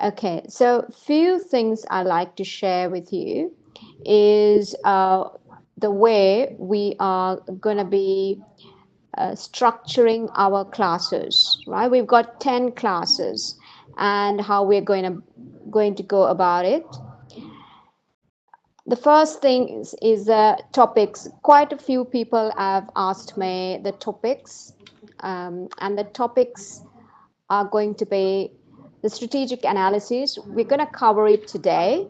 Okay, so few things I like to share with you is the way we are going to be structuring our classes, right? We've got 10 classes and how we're going to go about it. The first thing is the topics. Quite a few people have asked me the topics, and the topics are going to be the strategic analysis. We're going to cover it today.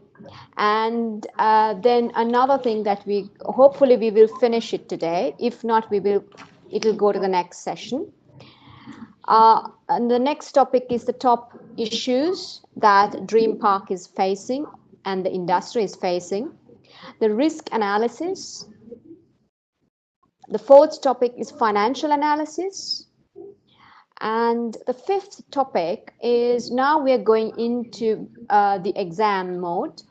And then another thing that we hopefully we will finish it today. If not, it will go to the next session. And the next topic is the top issues that Dream Park is facing and the industry is facing. The risk analysis. The fourth topic is financial analysis. And the fifth topic is now we are going into the exam mode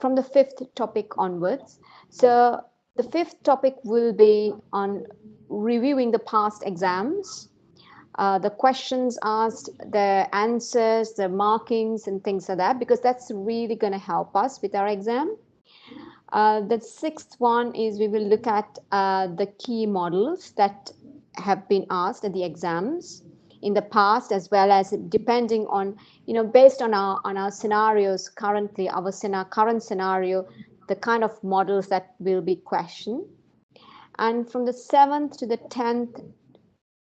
from the fifth topic onwards. So the fifth topic will be on reviewing the past exams, the questions asked, the answers, the markings and things like that, because that's really going to help us with our exam. The sixth one is we will look at the key models that have been asked at the exams in the past, as well as depending on, based on our scenarios currently, our current scenario, the kind of models that will be questioned. And from the 7th to the 10th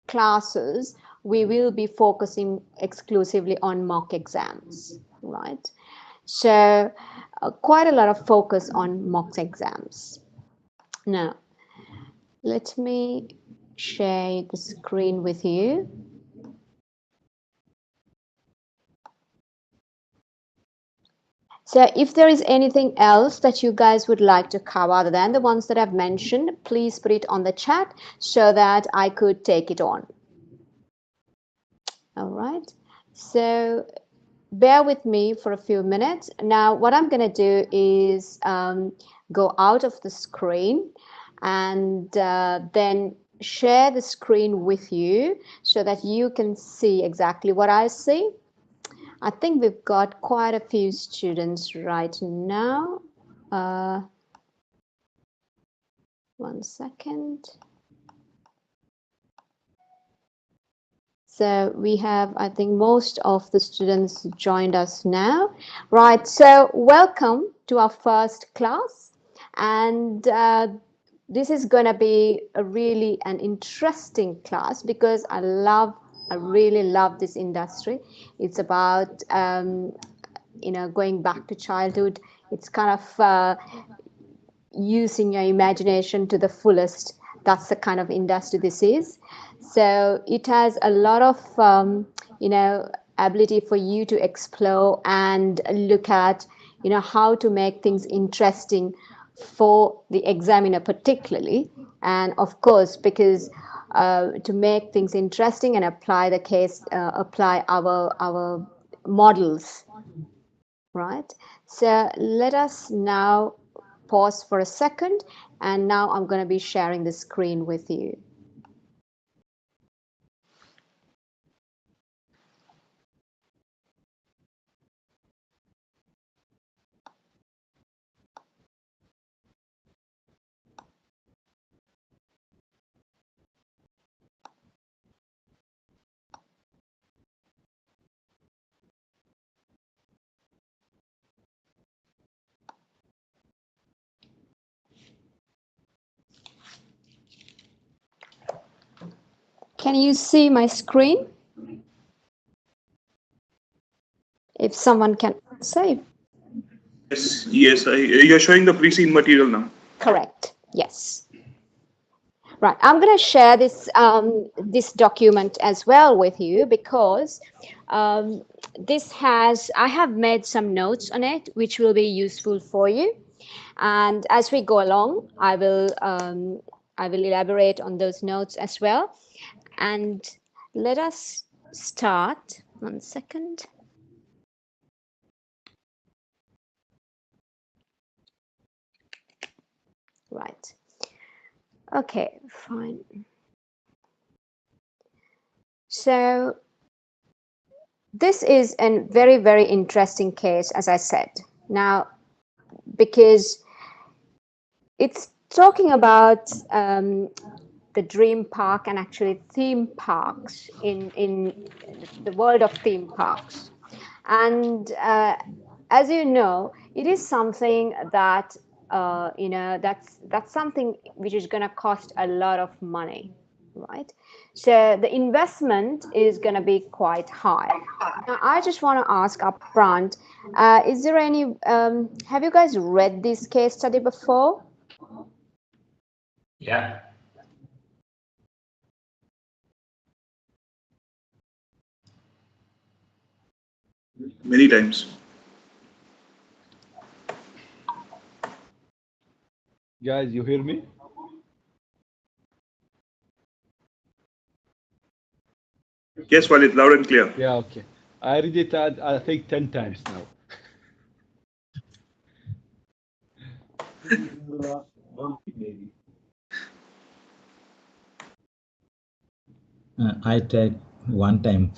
classes, we will be focusing exclusively on mock exams, right? So quite a lot of focus on mock exams. Now, let me share the screen with you. So if there is anything else that you guys would like to cover other than the ones that I've mentioned, please put it on the chat so that I could take it on. All right. So bear with me for a few minutes. Now, what I'm going to do is go out of the screen and then share the screen with you so that you can see exactly what I see. I think we've got quite a few students right now. One second. So we have, I think, most of the students joined us now. Right, so welcome to our first class. And this is going to be really an interesting class because I really love this industry. It's about, going back to childhood. It's kind of using your imagination to the fullest. That's the kind of industry this is. So it has a lot of, ability for you to explore and look at, how to make things interesting for the examiner particularly. And of course, because to make things interesting and apply the case, apply our models, right? So let us now pause for a second, and now I'm going to be sharing the screen with you. Can you see my screen? If someone can say. Yes, you're showing the pre-seen material now. Correct. Yes. Right. I'm going to share this this document as well with you because I have made some notes on it which will be useful for you. And as we go along, I will elaborate on those notes as well. And let us start. 1 second. Right. Okay, fine. So This is a very, very interesting case, as I said. Now, because it's talking about the dream park and actually theme parks in the world of theme parks. And as you know, it is something that that's something which is going to cost a lot of money, right? So the investment is going to be quite high. Now, I just want to ask up front, is there any, have you guys read this case study before? Yeah. Many times. Guys, you hear me? Yes, Walid, loud and clear. Yeah, okay. I read it, I think 10 times now. I tried one time.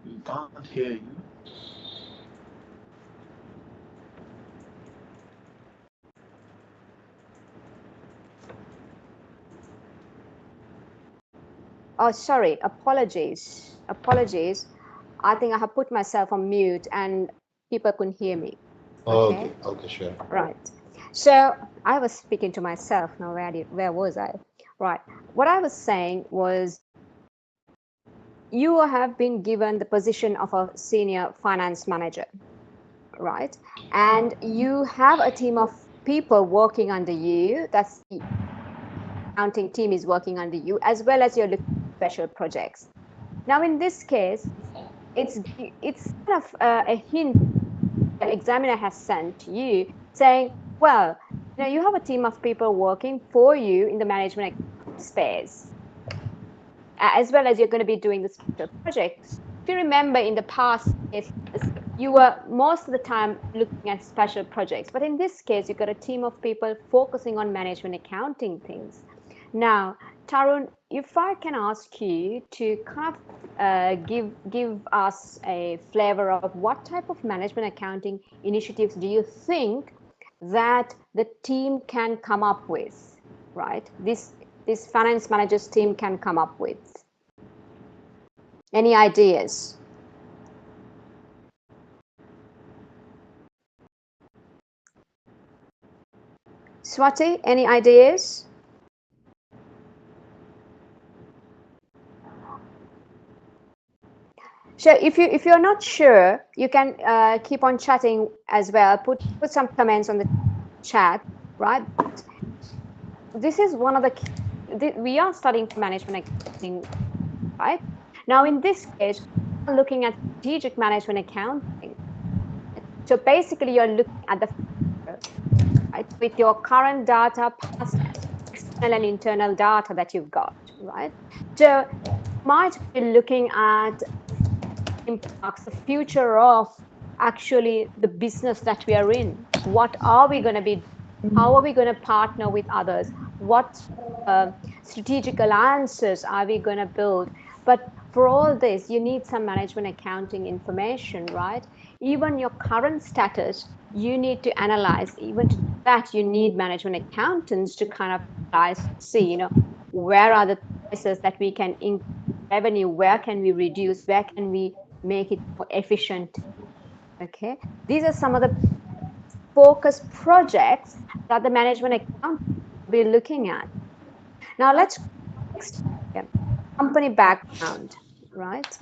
We can't hear you. Oh, sorry, apologies. Apologies. I think I have put myself on mute and people couldn't hear me. Okay. Okay, sure. Right. So I was speaking to myself. Now, where was I? Right. What I was saying was you have been given the position of a senior finance manager, right? And you have a team of people working under you. That's the accounting team is working under you, as well as your special projects. Now, in this case, it's kind of a hint the examiner has sent to you saying, well, you have a team of people working for you in the management space, as well as you're going to be doing the special projects. If you remember in the past, you were most of the time looking at special projects, but in this case, you've got a team of people focusing on management accounting things. Now, Tarun, if I can ask you to kind of give us a flavor of what type of management accounting initiatives do you think that the team can come up with, right? This finance managers team can come up with. Any ideas? Swati, any ideas? So if you're not sure, you can keep on chatting as well. Put some comments on the chat, right? This is one of the key, we are studying management accounting, right? Now in this case, we're looking at strategic management accounting. So basically, you're looking at the future, right, with your current data, past, external and internal data that you've got, right? So might be looking at impacts, the future of actually the business that we are in. What are we going to be? How are we going to partner with others? What strategic alliances are we going to build? But for all this, you need some management accounting information, right? Even your current status, you need to analyze. Even to that, you need management accountants to kind of see, you know, where are the places that we can increase revenue, where can we reduce, where can we make it more efficient. Okay, these are some of the focus projects that the management account will be looking at. Now let's next company background, right?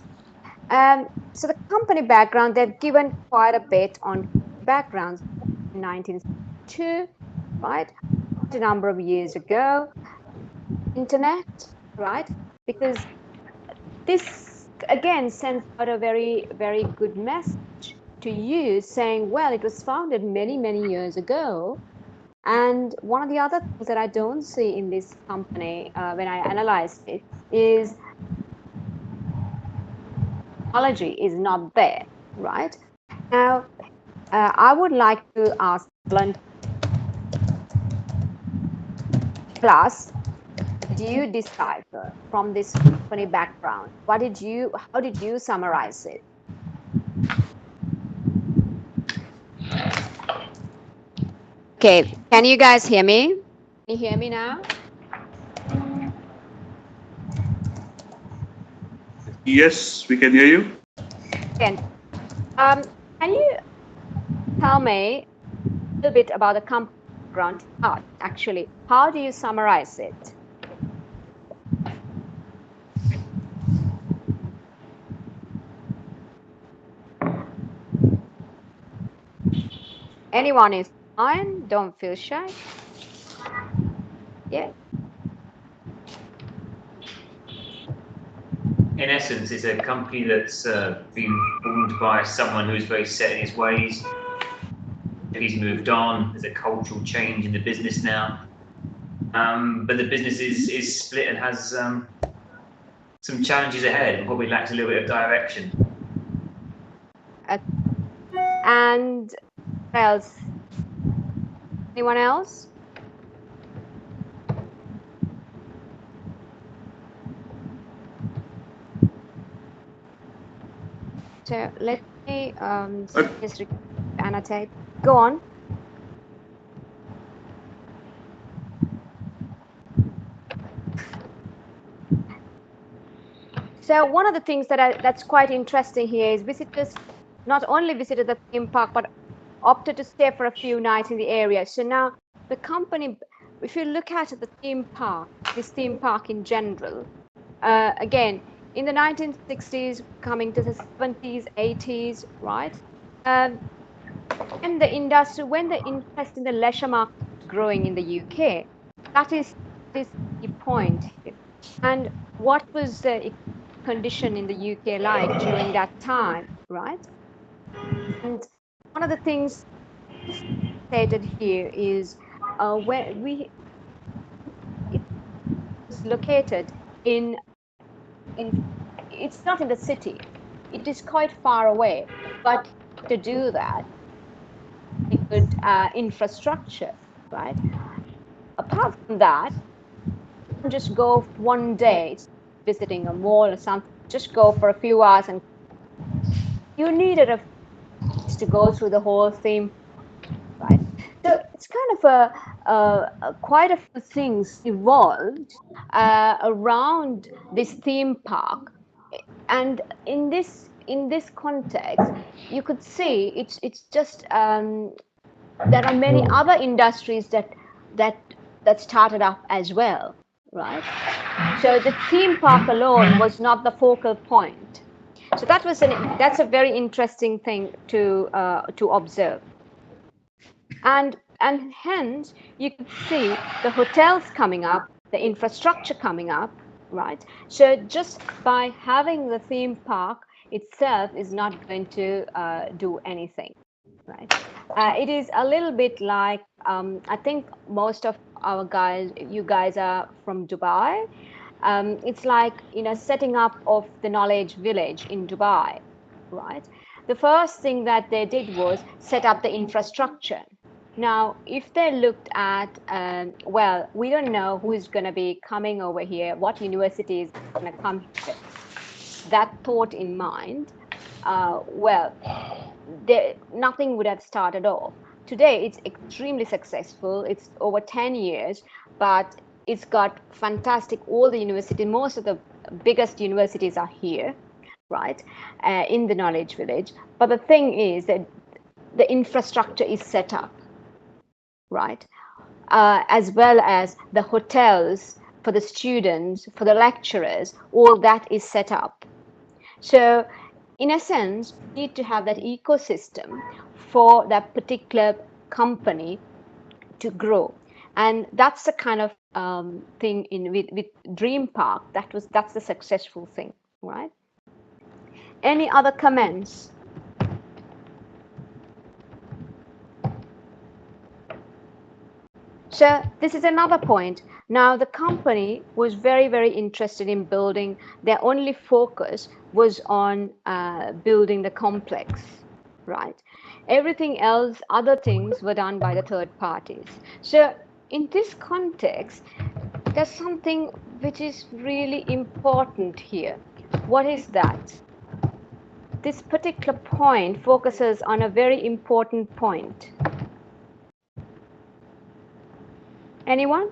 So the company background, they've given quite a bit on backgrounds in 1962, right? A number of years ago, internet, right? Because this again sends out a very, very good message to you saying, well, it was founded many, many years ago. And one of the other things that I don't see in this company when I analyzed it is technology is not there, right? Now, I would like to ask Blunt class, do you decipher from this company background? How did you summarize it? Okay, can you guys hear me? Can you hear me now? Yes, we can hear you. Can you tell me a little bit about the company background actually? How do you summarize it? Anyone is fine. Don't feel shy. Yeah. In essence, it's a company that's been formed by someone who's very set in his ways. He's moved on. There's a cultural change in the business now, but the business is split and has some challenges ahead, and probably lacks a little bit of direction. And what else? Anyone else? So let me just annotate. Go on. So one of the things that's quite interesting here is visitors not only visited the theme park, but opted to stay for a few nights in the area. So now the company, if you look at the theme park, this theme park in general, again, in the 1960s, coming to the 70s, 80s, right? And the industry, when the interest in the leisure market is growing in the UK, that is this key point here. And what was the condition in the UK like during that time, right? And one of the things stated here is where it's located in it's not in the city, it is quite far away, but to do that a good infrastructure, right? Apart from that, you can just go one day visiting a mall or something, just go for a few hours, and you needed a to go through the whole theme, right? So it's kind of quite a few things evolved around this theme park, and in this context, you could see it's just there are many other industries that started up as well, right? So the theme park alone was not the focal point. So that's a very interesting thing to observe. And hence you can see the hotels coming up, the infrastructure coming up, right? So just by having the theme park itself is not going to do anything, right? It is a little bit like I think most of you guys are from Dubai. It's like, setting up of the knowledge village in Dubai, right? The first thing that they did was set up the infrastructure. Now, if they looked at, well, we don't know who is going to be coming over here, what university is going to come here. That thought in mind, well, nothing would have started off. Today, it's extremely successful. It's over 10 years, but it's got fantastic, all the universities, most of the biggest universities are here, right, in the knowledge village. But the thing is that the infrastructure is set up, right, as well as the hotels for the students, for the lecturers, all that is set up. So in a sense, you need to have that ecosystem for that particular company to grow. And that's the kind of thing with Dream Park. That's the successful thing, right? Any other comments? So this is another point. Now the company was very, very interested in building. Their only focus was on building the complex, right? Everything else, other things were done by the third parties. So in this context, there's something which is really important here. What is that? This particular point focuses on a very important point. Anyone?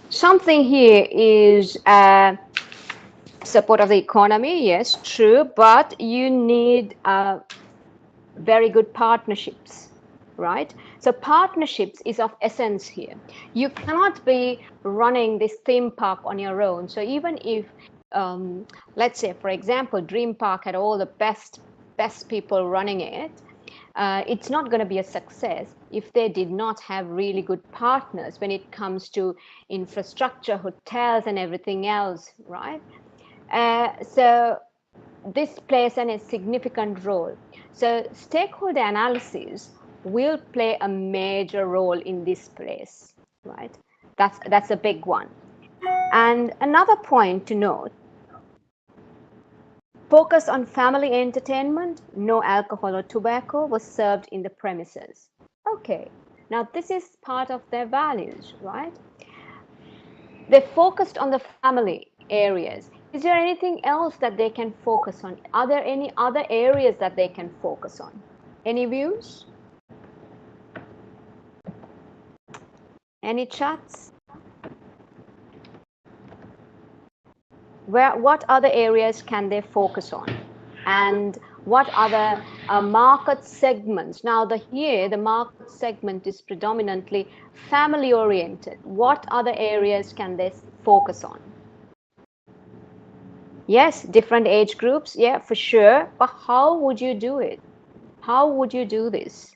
Something here is support of the economy, yes, true, but you need very good partnerships, right? So partnerships is of essence here. You cannot be running this theme park on your own. So even if, let's say, for example, Dream Park had all the best people running it, it's not going to be a success if they did not have really good partners when it comes to infrastructure, hotels, and everything else, right? So this plays a significant role. So stakeholder analysis will play a major role in this place, right? That's a big one. And another point to note, focus on family entertainment, no alcohol or tobacco was served in the premises. Okay, now this is part of their values, right? They focused on the family areas. Is there anything else that they can focus on? Are there any other areas that they can focus on? Any views? Any chats? What other areas can they focus on? And what other market segments? Now here the market segment is predominantly family oriented. What other areas can they focus on? Yes, different age groups, yeah, for sure. But how would you do it? How would you do this?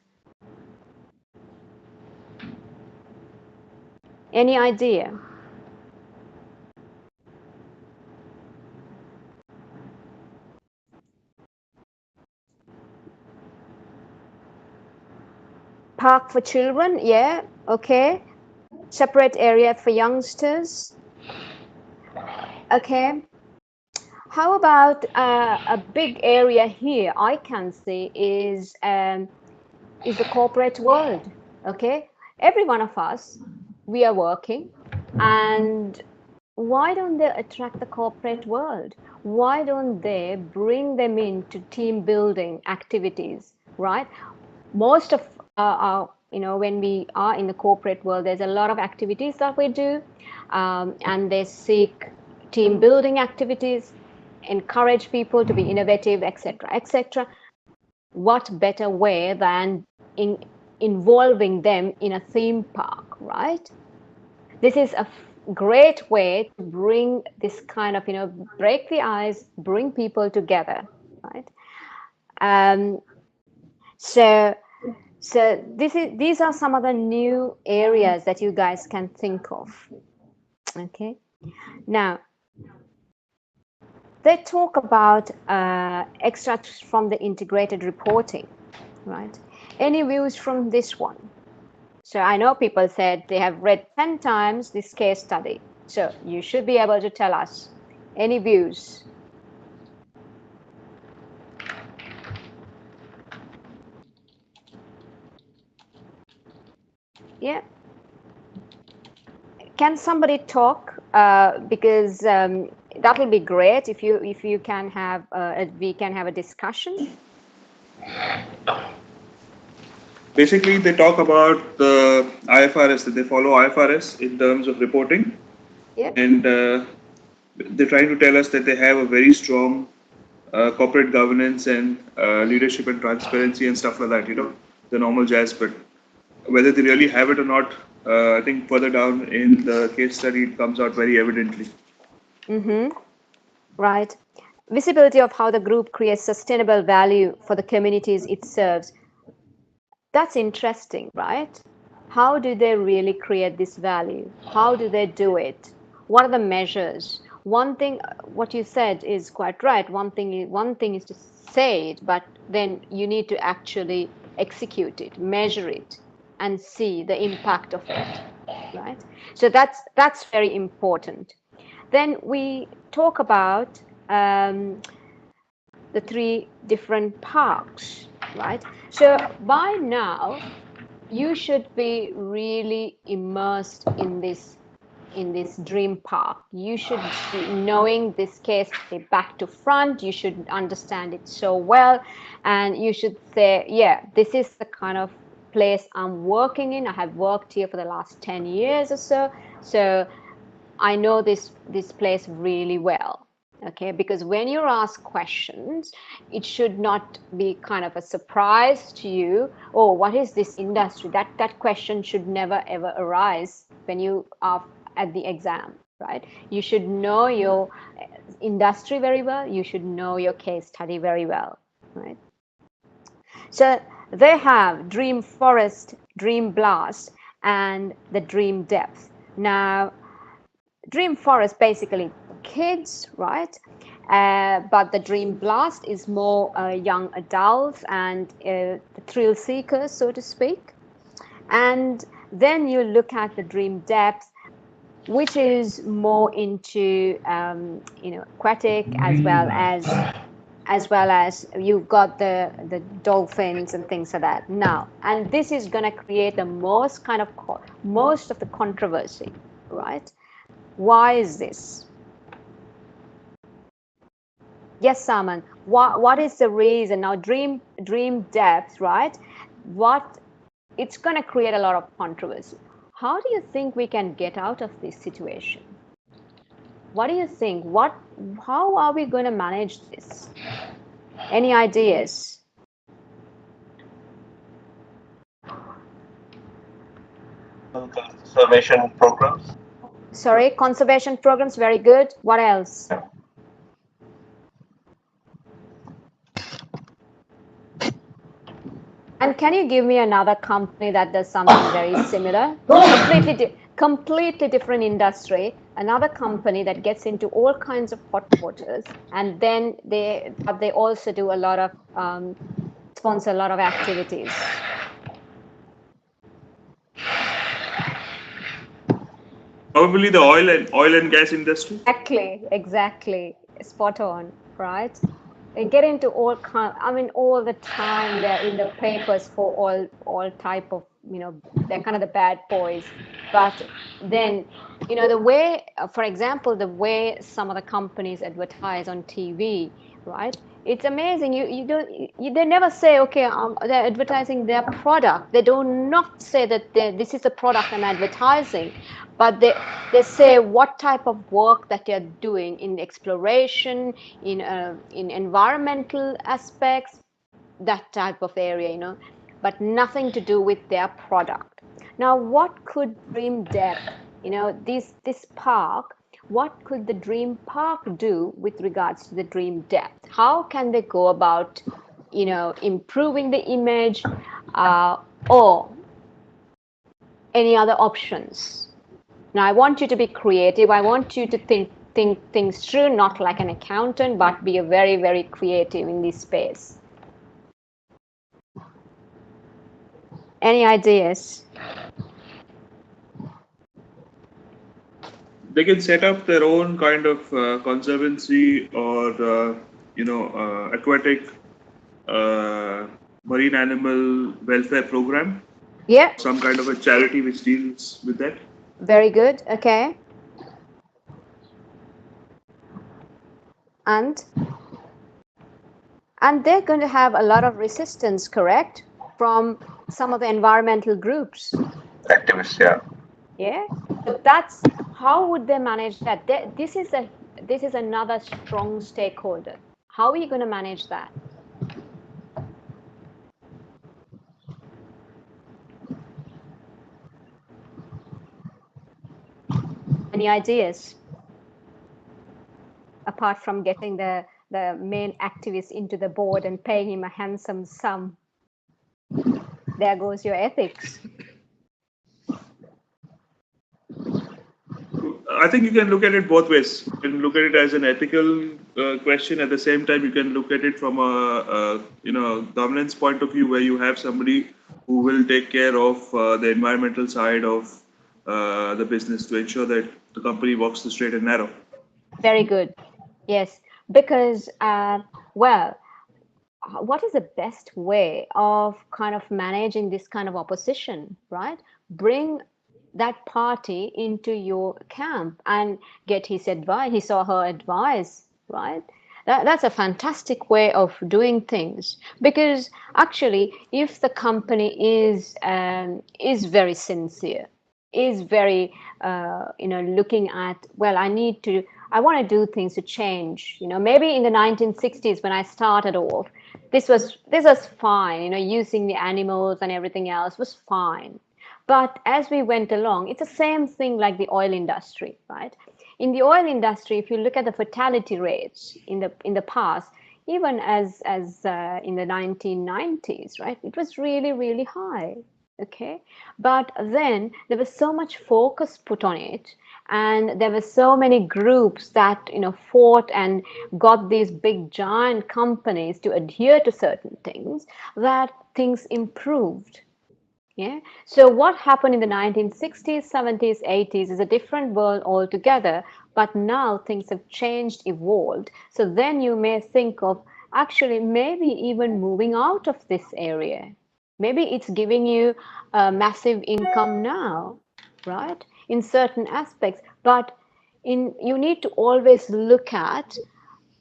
Any idea? Park for children, yeah, okay. Separate area for youngsters. Okay. How about a big area here I can see is the corporate world, okay? Every one of us, we are working, and why don't they attract the corporate world? Why don't they bring them into team building activities, right? Most of our, when we are in the corporate world, there's a lot of activities that we do, and they seek team building activities, encourage people to be innovative, etc., etc. What better way than involving them in a theme park, right? This is a great way to bring this kind of, break the ice, bring people together, right? So these are some of the new areas that you guys can think of. Okay, now they talk about extracts from the integrated reporting, right? Any views from this one? So I know people said they have read 10 times this case study. So you should be able to tell us any views. Yeah. Can somebody talk? Because that will be great if you can have we can have a discussion. Basically, they talk about the IFRS, that they follow IFRS in terms of reporting. Yeah. And they're trying to tell us that they have a very strong corporate governance and leadership and transparency and stuff like that, the normal jazz. But whether they really have it or not, I think further down in the case study, it comes out very evidently. Right. Visibility of how the group creates sustainable value for the communities it serves. That's interesting, right? How do they really create this value? How do they do it? What are the measures? One thing, what you said is quite right. One thing is to say it, but then you need to actually execute it, measure it, and see the impact of it, right? So that's very important. Then we talk about the 3 different parks, right? So by now, you should be really immersed in this dream park. You should be knowing this case back to front. You should understand it so well, and you should say, yeah, this is the kind of place I'm working in. I have worked here for the last 10 years or so, so I know this place really well. Okay, because when you're asked questions, it should not be kind of a surprise to you. Oh, what is this industry? That question should never ever arise when you are at the exam, right? You should know your industry very well. You should know your case study very well, right? So they have Dream Forest, Dream Blast, and the Dream Depth. Now, Dream Forest basically kids, right? But the Dream Blast is more young adults and the thrill seekers, so to speak. And then you look at the Dream Depth, which is more into aquatic, as well as you've got the dolphins and things like that. Now, and this is going to create the most of the controversy, right? Why is this? Yes, Saman. What is the reason? Now, dream depth, right? It's going to create a lot of controversy. How do you think we can get out of this situation? What do you think? How are we going to manage this? Any ideas? Conservation programs. Sorry, conservation programs, very good. What else? And can you give me another company that does something very similar? Completely different industry. Another company that gets into all kinds of hot waters, and then they also do a lot of sponsor a lot of activities. Probably the oil and gas industry. Exactly. Spot on, right? They get into all the time they're in the papers for all type of, they're kind of the bad boys. But then, the way, for example, the way some of the companies advertise on TV, right? It's amazing. They never say, okay, they're advertising their product. They do not say that this is the product I'm advertising, but they say what type of work that they're doing in exploration, in environmental aspects, that type of area, but nothing to do with their product. Now, what could Dream Depth, this park, what could the Dream Park do with regards to the Dream Depth? How can they go about, improving the image or any other options? Now, I want you to be creative. I want you to think things through, not like an accountant, but be a very, very creative in this space. Any ideas? They can set up their own kind of conservancy or aquatic marine animal welfare program. Yeah. Some kind of a charity which deals with that. Very good. Okay. And they're going to have a lot of resistance, correct, from some of the environmental groups. Activists, yeah. Yeah. But that's how would they manage that? This is another strong stakeholder. How are you going to manage that? Any ideas? Apart from getting the main activist into the board and paying him a handsome sum. There goes your ethics. I think you can look at it both ways. You can look at it as an ethical question. At the same time, you can look at it from a governance point of view, where you have somebody who will take care of the environmental side of the business to ensure that the company walks the straight and narrow. Very good. Yes, because well, what is the best way of kind of managing this kind of opposition, right? Bring that party into your camp and get his advice, his or her advice, right? That's a fantastic way of doing things, because actually, if the company is very sincere, is very looking at, well, I want to do things to change. Maybe in the 1960s when I started off, this was fine. Using the animals and everything else was fine. But as we went along, it's the same thing like the oil industry, right? In the oil industry, if you look at the fatality rates in the past, even as in the 1990s, right, it was really, really high. Okay, but then there was so much focus put on it, and there were so many groups that fought and got these big giant companies to adhere to certain things, that things improved. Yeah. So what happened in the 1960s, 70s, 80s is a different world altogether. But now things have changed, evolved. So then you may think of actually maybe even moving out of this area. Maybe it's giving you a massive income now, right? In certain aspects. But you need to always look at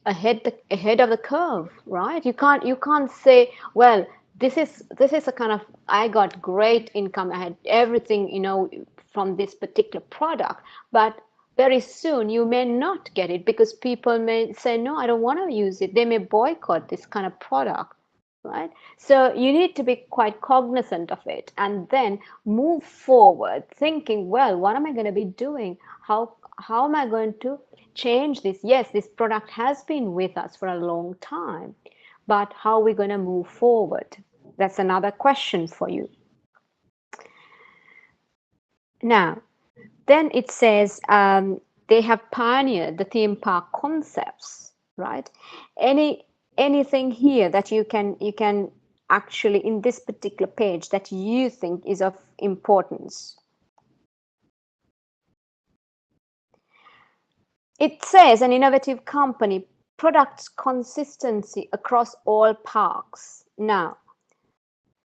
ahead of the curve, right? You can't say, well, this is a kind of, I got great income, I had everything from this particular product, but very soon you may not get it because people may say, no, I don't want to use it. They may boycott this kind of product, right? So you need to be quite cognizant of it and then move forward thinking, well, what am I going to be doing? How am I going to change this? Yes, this product has been with us for a long time, but how are we going to move forward? That's another question for you. Now, then it says they have pioneered the theme park concepts, right? Anything here that you can actually in this particular page that you think is of importance? It says an innovative company, products consistency across all parks. Now,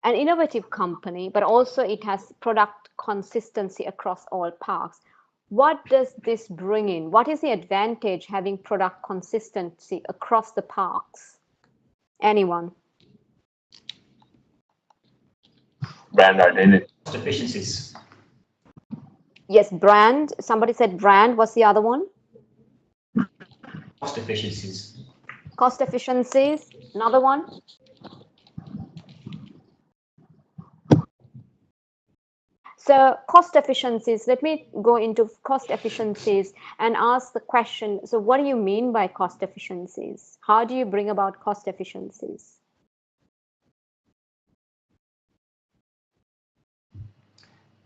an innovative company, but also it has product consistency across all parks. What does this bring in? What is the advantage having product consistency across the parks? Anyone? Brand identity. Efficiencies. Yes, brand. Somebody said brand. What's the other one? Cost efficiencies. Cost efficiencies. Another one? So cost efficiencies, let me go into cost efficiencies and ask the question, so what do you mean by cost efficiencies? How do you bring about cost efficiencies?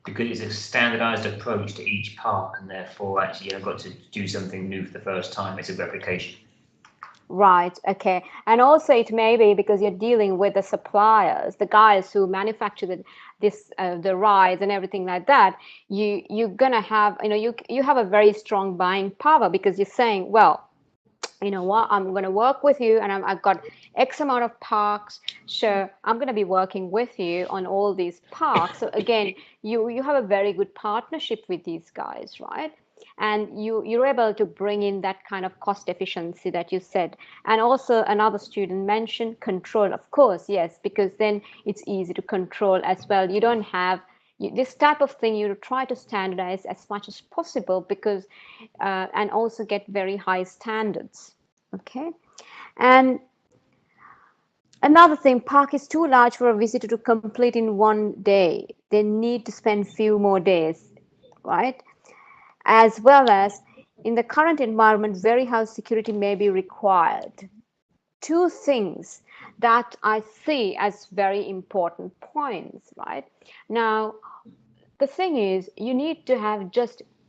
Because it's a standardized approach to each park, and therefore actually you've got to do something new for the first time. It's a replication. Right, okay. And also it may be because you're dealing with the suppliers, the guys who manufacture the rides and everything like that. You're gonna have, you have a very strong buying power because you're saying, well, you know what, I'm going to work with you, and I've got X amount of parks, so I'm going to be working with you on all these parks. So again, you have a very good partnership with these guys, right? And you're able to bring in that kind of cost efficiency that you said. And also another student mentioned control, of course, yes, because then it's easy to control as well. You don't have this type of thing, you try to standardize as much as possible because and also get very high standards. Okay. And another thing, park is too large for a visitor to complete in one day. They need to spend few more days, right? As well as in the current environment, very high security may be required. Two things that I see as very important points, right? Now, the thing is, you need to have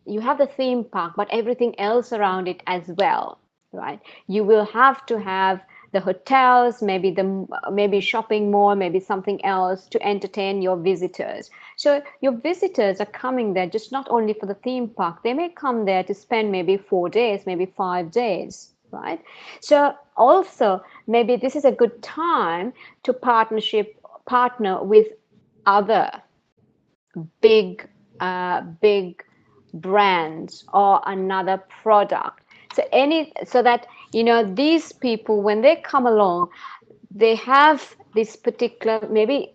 you have the theme park, but everything else around it as well, right? You will have to have the hotels, maybe shopping mall, maybe something else to entertain your visitors. So your visitors are coming there just not only for the theme park. They may come there to spend maybe 4 days, maybe 5 days, right? So also maybe this is a good time to partner with other big brands or another product. So that these people, when they come along, they have this particular, maybe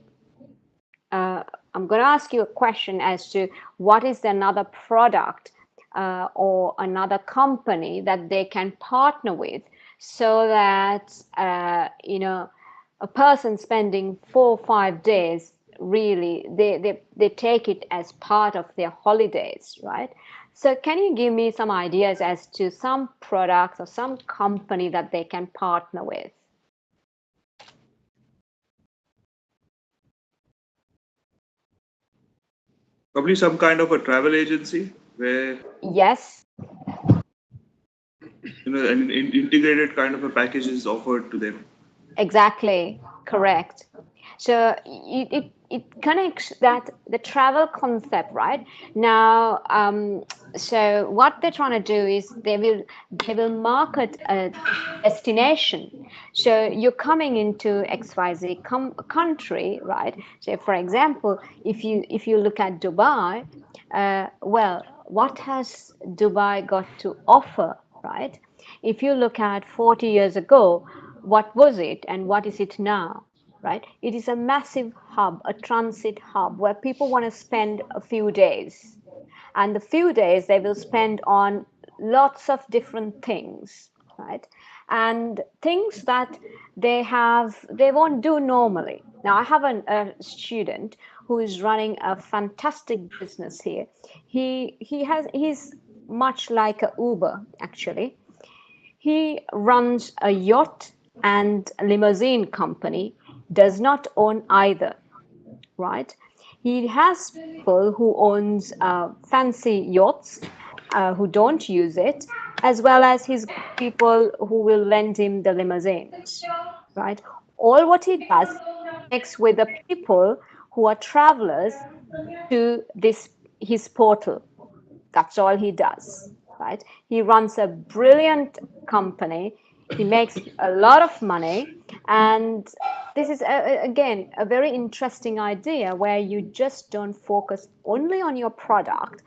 I'm going to ask you a question as to what is another product or another company that they can partner with, so that a person spending 4 or 5 days, really they take it as part of their holidays, right? So can you give me some ideas as to some products or some company that they can partner with? Probably some kind of a travel agency where Yes. an integrated kind of a package is offered to them. Exactly, correct. So it connects that the travel concept, right? Now, so what they're trying to do is they will market a destination. So you're coming into XYZ country, right? So for example, if you look at Dubai, well, what has Dubai got to offer, right? If you look at 40 years ago, what was it and what is it now, right? It is a massive hub, a transit hub where people want to spend a few days. And the few days they will spend on lots of different things, right? And things that they won't do normally. Now, I have a student who is running a fantastic business here. He's much like a Uber, actually. He runs a yacht and limousine company, does not own either, right? He has people who owns fancy yachts who don't use it, as well as his people who will lend him the limousines, right? All what he does connects with the people who are travelers to his portal. That's all he does, right? He runs a brilliant company. He makes a lot of money. And this is, again, a very interesting idea where you just don't focus only on your product,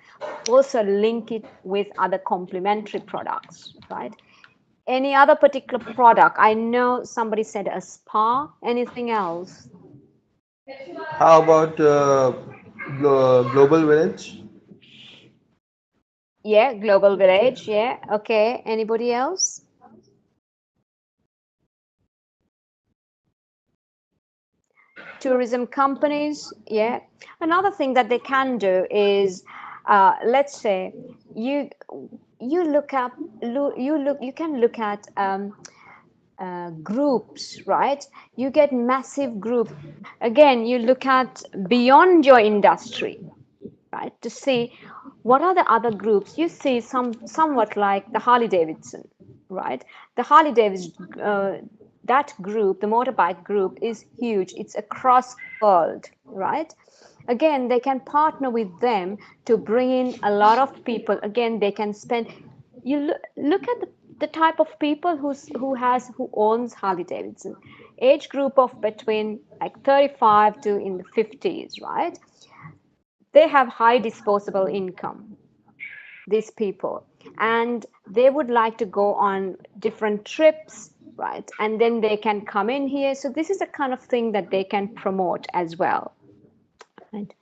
also link it with other complementary products, right? Any other particular product? I know somebody said a spa. Anything else? How about Global Village? Yeah, Global Village. Yeah. Okay. Anybody else? tourism companies. Yeah. Another thing that they can do is, let's say you can look at groups, right? You get massive group. Again, you look at beyond your industry, right, to see what are the other groups. You see somewhat like the Harley Davidson, right? The Harley Davidson, that group, the motorbike group, is huge. It's across the world, right? Again, they can partner with them to bring in a lot of people. Again, they can spend. You look at the type of people who owns Harley Davidson, age group of between like 35 to in the 50s, right? They have high disposable income, these people, and they would like to go on different trips, right? And then they can come in here. So this is the kind of thing that they can promote as well, right?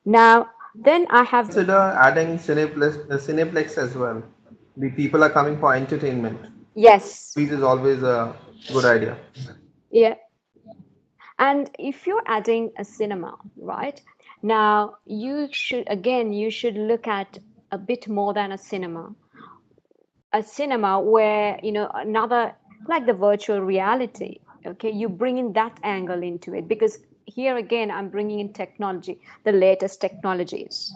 Now, then I have Consider adding Cineplex as well. The people are coming for entertainment. yes, This is always a good idea. yeah. And if you're adding a cinema, right? Now you should look at a bit more than a cinema. A cinema where, another, like the virtual reality, okay, you bring in that angle into it, because here again I'm bringing in technology, the latest technologies.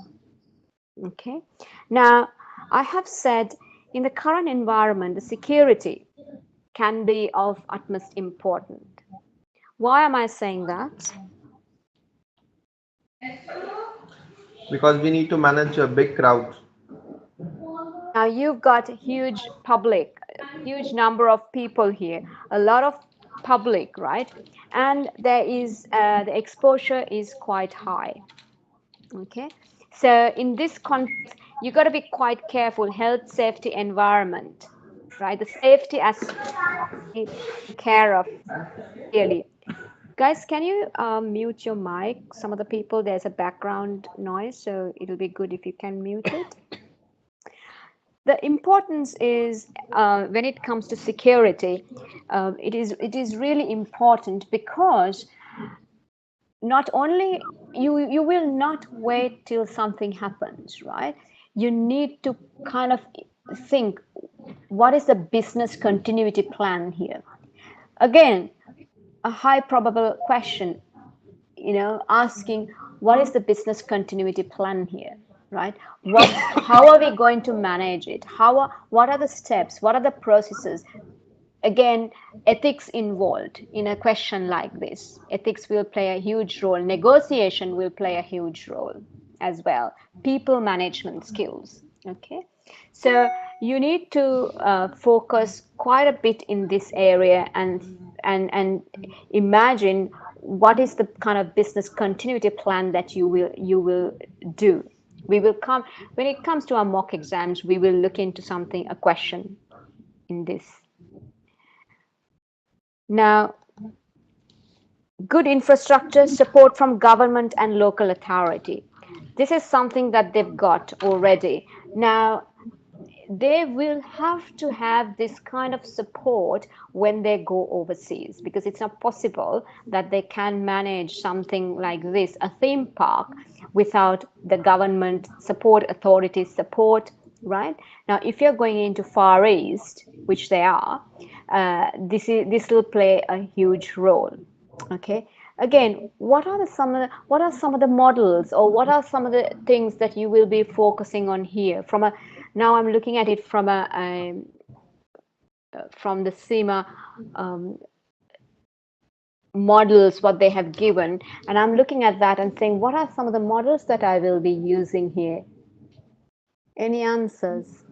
Okay. Now, I have said in the current environment, the security can be of utmost importance. Why am I saying that? Because we need to manage a big crowd. Now you've got a huge public, a huge number of people here, a lot of public, right? And there is the exposure is quite high. Okay, so in this context, you got to be quite careful. Health, safety, environment, right? The safety aspect is taken care of clearly. Guys, can you mute your mic? Some of the people, there's a background noise, so it'll be good if you can mute it. The importance is when it comes to security, it is really important, because not only you will not wait till something happens, right? You need to kind of think, what is the business continuity plan here? Again, a high probable question, asking, what is the business continuity plan here, right? How are we going to manage it? What are the steps? What are the processes? Again, ethics involved in a question like this. Ethics will play a huge role. Negotiation will play a huge role as well. People management skills. Okay, so you need to focus quite a bit in this area, and imagine what is the kind of business continuity plan that you will do. We will come, when it comes to our mock exams, we will look into something, a question in this. Now, good infrastructure, support from government and local authority. This is something that they've got already. Now, they will have to have this kind of support when they go overseas, because it's not possible that they can manage something like this, a theme park, without the government support, authority support, right? Now, if you're going into Far East, which they are, this will play a huge role. Okay. Again, what are some of the models, or what are some of the things that you will be focusing on here? Now I'm looking at it from from the CIMA models, what they have given, and I'm looking at that and saying, what are some of the models that I will be using here? Any answers?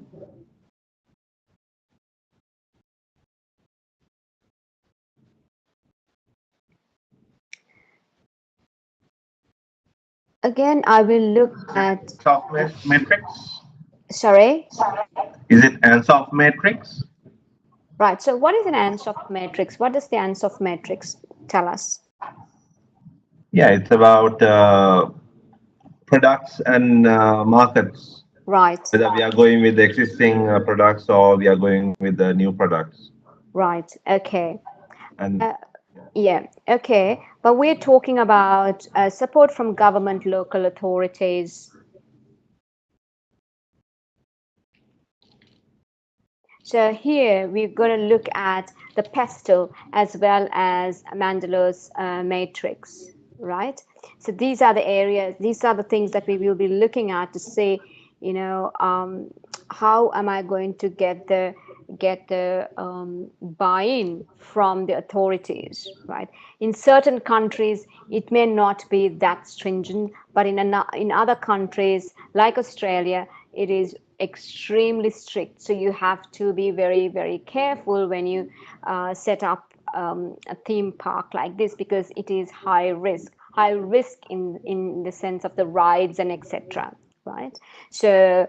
Again, I will look at Software matrix. sorry. Is it Ansoff matrix? Right. So what is an Ansoff matrix? What does the Ansoff matrix tell us? Yeah, it's about products and markets. Right. Whether we are going with the existing products or we are going with the new products. Right. Okay. And Yeah. Okay. But we're talking about support from government, local authorities. So here we're going to look at the pestle as well as Mandela's matrix, right? So these are the areas, these are the things that we will be looking at to say, you know, how am I going to get the buy-in from the authorities, right? In certain countries, it may not be that stringent, but in other countries like Australia, it is extremely strict. So you have to be very, very careful when you set up a theme park like this, because it is high risk in the sense of the rides and etc. Right? So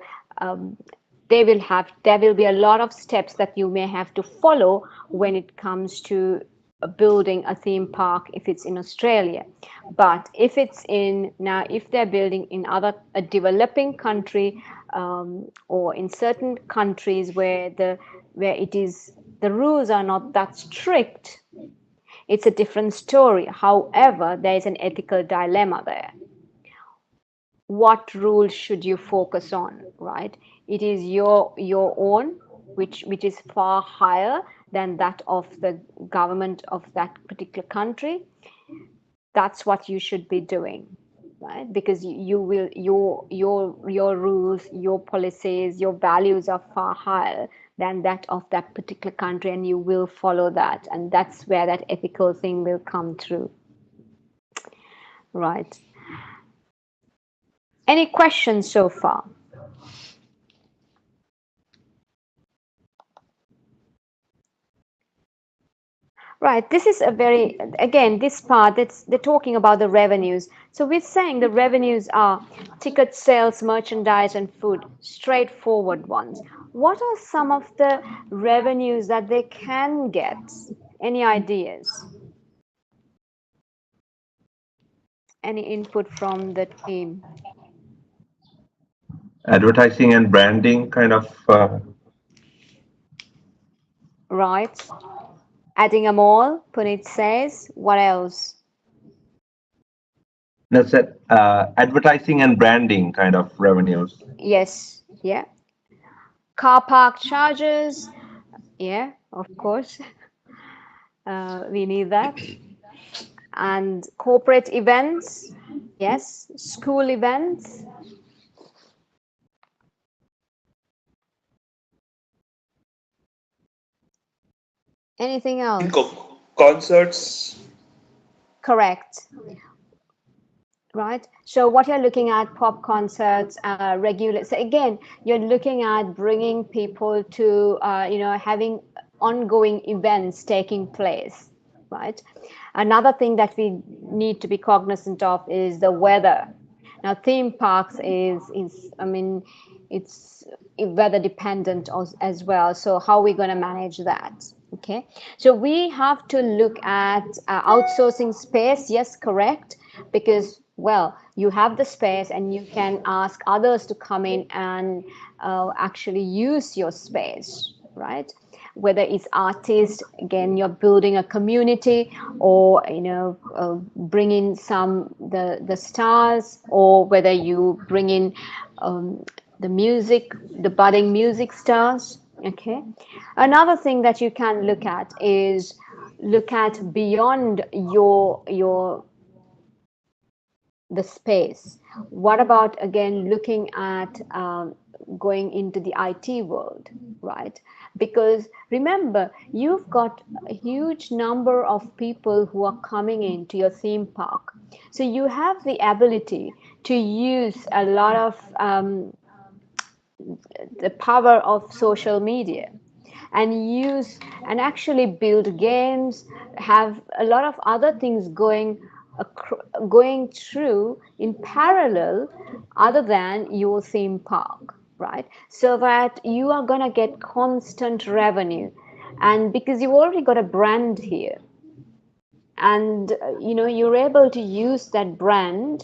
there will be a lot of steps that you may have to follow when it comes to building a theme park if it's in Australia. But if it's if they're building in a developing country, or in certain countries where the rules are not that strict, it's a different story. However, there is an ethical dilemma there. What rules should you focus on, right? It is your own, which is far higher than that of the government of that particular country. That's what you should be doing, right? Because you will your rules, your policies, your values are far higher than that of that particular country, and you will follow that, and that's where that ethical thing will come through, right? Any questions so far? Right, this is again, this part, they're talking about the revenues. So we're saying the revenues are ticket sales, merchandise, and food, straightforward ones. What are some of the revenues that they can get? Any ideas? Any input from the team? Advertising and branding kind of. Right. Adding a mall, Puneet says. What else? That's it. Advertising and branding kind of revenues. Yes, yeah. Car park charges, yeah, of course. We need that. And corporate events, yes. School events. Anything else? Concerts. Correct. Right. So what you're looking at, pop concerts, regular. So again, you're looking at bringing people to, having ongoing events taking place. Right. Another thing that we need to be cognizant of is the weather. Now, theme parks it's weather dependent as well. So how are we going to manage that? Okay. So we have to look at outsourcing space. Yes, correct. Because, well, you have the space and you can ask others to come in and actually use your space, right? Whether it's artists, again, you're building a community, or bring in the stars, or whether you bring in the budding music stars. Okay. Another thing that you can look at is look at beyond the space. What about, again, looking at going into the IT world, right? Because remember, you've got a huge number of people who are coming into your theme park. So you have the ability to use a lot of the power of social media and actually build games, have a lot of other things going through in parallel other than your theme park, right? So that you are going to get constant revenue, and because you've already got a brand here, and you're able to use that brand,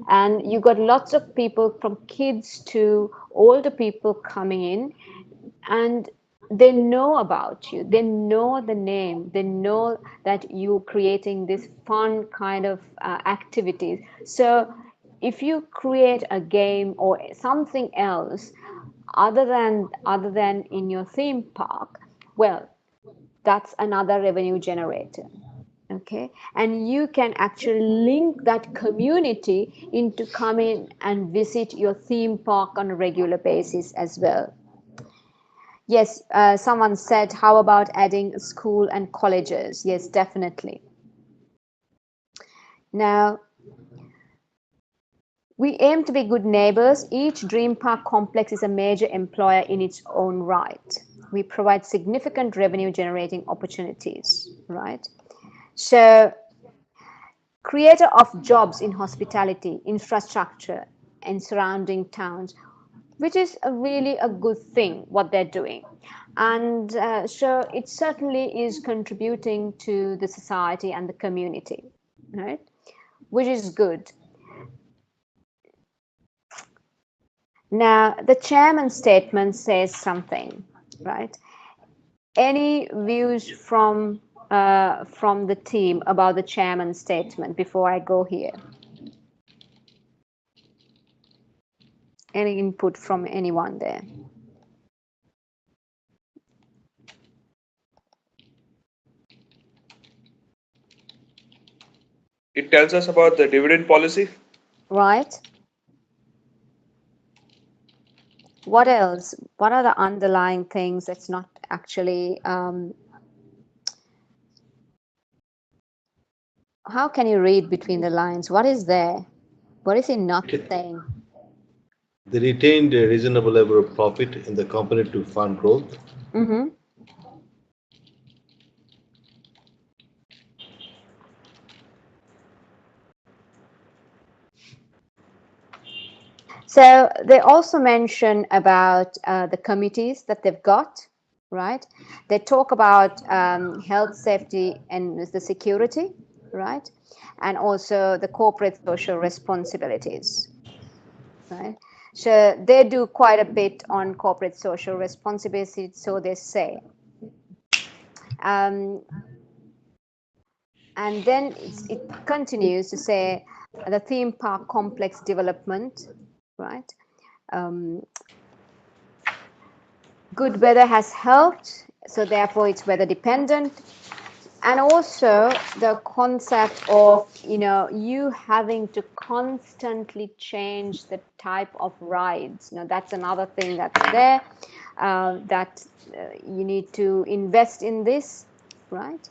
and you got lots of people from kids to older people coming in, and they know about you, they know the name, they know that you're creating this fun kind of activities. So if you create a game or something else other than in your theme park, well, that's another revenue generator. Okay, and you can actually link that community into coming and visit your theme park on a regular basis as well. Yes, someone said, how about adding school and colleges? Yes, definitely. Now, we aim to be good neighbors. Each Dream Park complex is a major employer in its own right. We provide significant revenue generating opportunities, right? So, creator of jobs in hospitality, infrastructure, and surrounding towns, which is really a good thing what they're doing. And so it certainly is contributing to the society and the community, right? Which is good. Now, the chairman's statement says something, right? Any views from the team about the chairman's statement before I go here? Any input from anyone there? It tells us about the dividend policy. Right. What else? What are the underlying things that's not actually, how can you read between the lines? What is there? What is he not saying? They retained a reasonable level of profit in the company to fund growth. Mm-hmm. So they also mention about the committees that they've got, right? They talk about health, safety, and the security, right? And also the corporate social responsibilities, right? So they do quite a bit on corporate social responsibility, so they say. And then it continues to say the theme park complex development, right? Good weather has helped, so therefore it's weather dependent. And also the concept of, you having to constantly change the type of rides. That's another thing that's there, that you need to invest in this, right?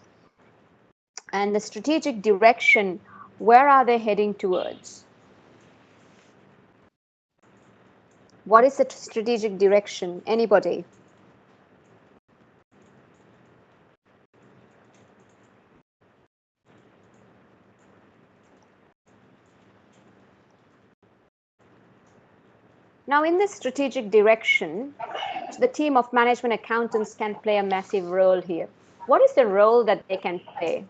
And the strategic direction, where are they heading towards? What is the strategic direction? Anybody? Now, in this strategic direction, the team of management accountants can play a massive role here. What is the role that they can play?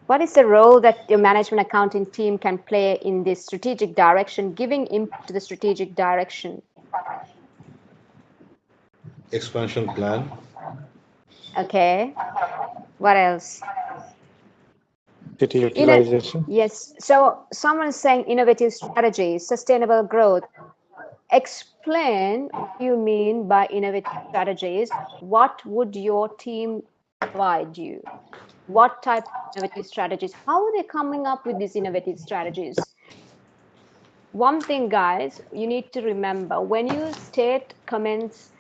What is the role that your management accounting team can play in this strategic direction, giving input to the strategic direction? Expansion plan. Okay. What else? City utilization. Yes. So someone is saying innovative strategies, sustainable growth. Explain what you mean by innovative strategies. What would your team provide you? What type of innovative strategies? How are they coming up with these innovative strategies? One thing, guys, you need to remember when you state comments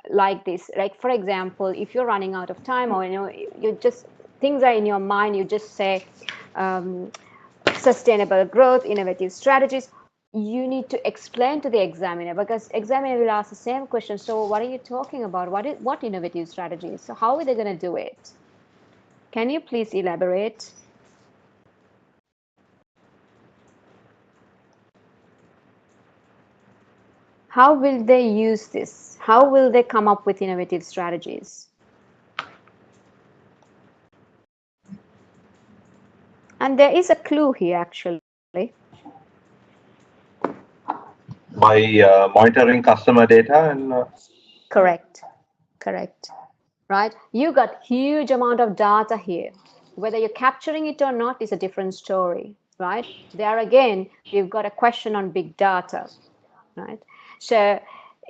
like this, like for example, if you're running out of time or you just things are in your mind, you just say sustainable growth, innovative strategies. You need to explain to the examiner, because examiner will ask the same question. So what are you talking about? What innovative strategies? So how are they going to do it? Can you please elaborate? How will they use this? How will they come up with innovative strategies? And there is a clue here, actually. by monitoring customer data and Correct. Correct. Right? You got huge amount of data here. Whether you're capturing it or not is a different story, right? There again, we've got a question on big data, right? So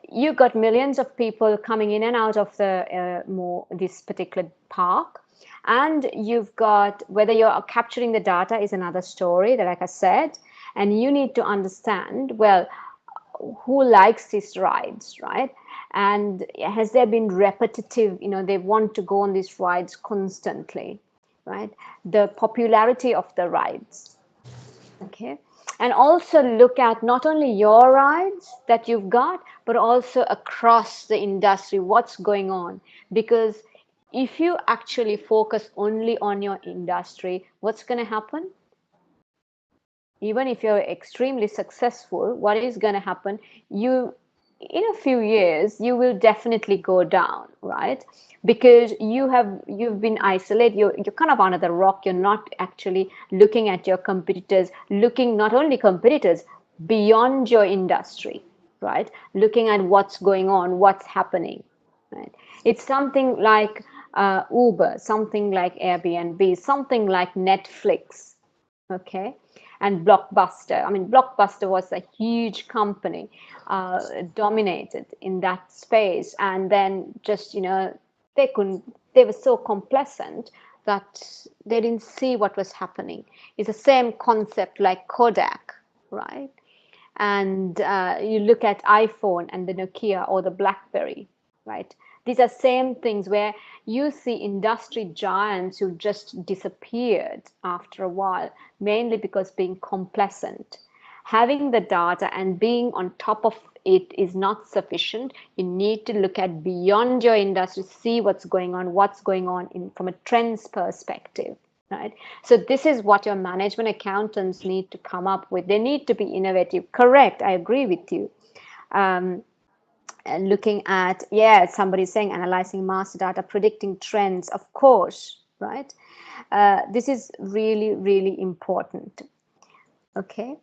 you got millions of people coming in and out of the this particular park, and you've got, whether you're capturing the data is another story, that like I said, and you need to understand, well, who likes these rides, right? And has there been repetitive, they want to go on these rides constantly, right? The popularity of the rides, okay? And also look at not only your rides that you've got, but also across the industry, what's going on. Because if you actually focus only on your industry, what's going to happen? Even if you're extremely successful, what is going to happen? You, in a few years, you will definitely go down, right? Because you've been isolated. You're kind of under the rock. You're not actually looking at your competitors, looking not only competitors beyond your industry, right? Looking at what's going on, what's happening, right? It's something like Uber, something like Airbnb, something like Netflix, okay? And Blockbuster. I mean, Blockbuster was a huge company, dominated in that space. And then just, they were so complacent that they didn't see what was happening. It's the same concept like Kodak, right? And you look at iPhone and the Nokia or the BlackBerry, right? These are same things where you see industry giants who just disappeared after a while, mainly because being complacent. Having the data and being on top of it is not sufficient. You need to look at beyond your industry, see what's going on from a trends perspective. Right. So this is what your management accountants need to come up with. They need to be innovative. Correct. I agree with you. And looking at, somebody's saying analyzing master data, predicting trends, of course, right? This is really, really important. Okay.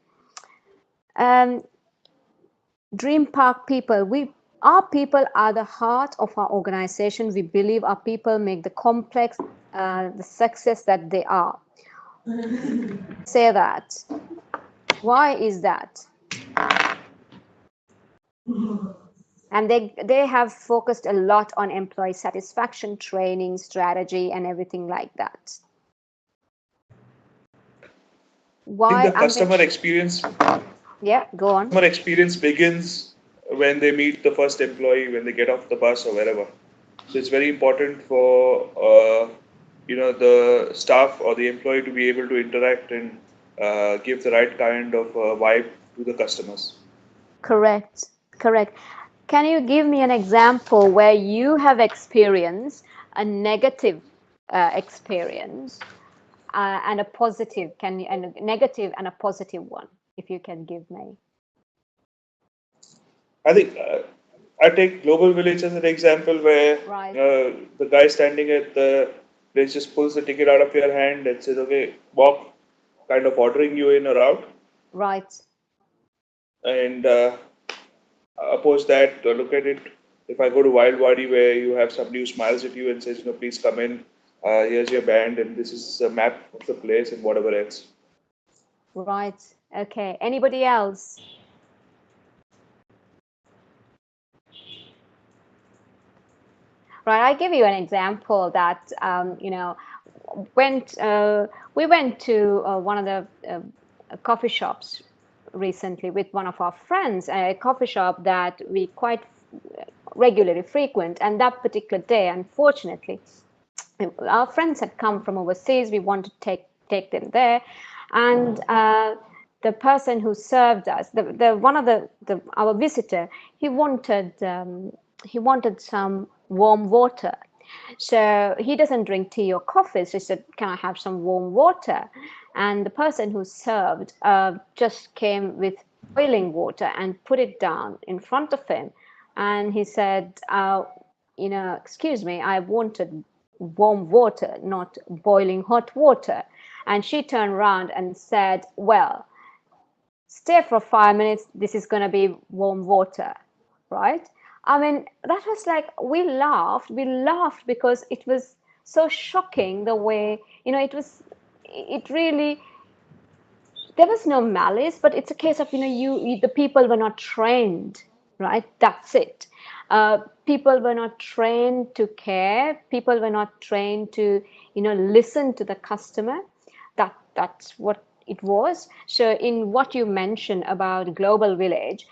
Dream Park people, our people are the heart of our organization. We believe our people make the complex, the success that they are. Say that. Why is that? And they have focused a lot on employee satisfaction training, strategy, and everything like that. Why? I think the customer experience. Yeah, go on. Customer experience begins when they meet the first employee, when they get off the bus or wherever. So it's very important for the staff or the employee to be able to interact and give the right kind of vibe to the customers. Correct. Can you give me an example where you have experienced a negative experience and a positive? And a negative and a positive one, if you can give me. I think I take Global Village as an example where the guy standing at the place just pulls the ticket out of your hand and says, "Okay, walk," kind of ordering you in or out. Right. And oppose that, look at it. If I go to Wild Wadi, where you have somebody who smiles at you and says, "Please come in. Here's your band, and this is a map of the place," and whatever else. Right. Okay. Anybody else? Right. I give you an example that we went to one of the coffee shops recently with one of our friends, a coffee shop that we quite regularly frequent. And that particular day, unfortunately, our friends had come from overseas. We wanted to take them there, and the person who served us, our visitor, he wanted some warm water. So he doesn't drink tea or coffee. So he said, "Can I have some warm water?" And the person who served just came with boiling water and put it down in front of him. And he said, "Excuse me, I wanted warm water, not boiling hot water." And she turned around and said, "Well, stay for 5 minutes, this is going to be warm water, right? I mean, that was like, we laughed because it was so shocking the way, it really, there was no malice, but it's a case of, the people were not trained, right? That's it. People were not trained to care. People were not trained to, listen to the customer. That's what it was. So in what you mentioned about Global Village,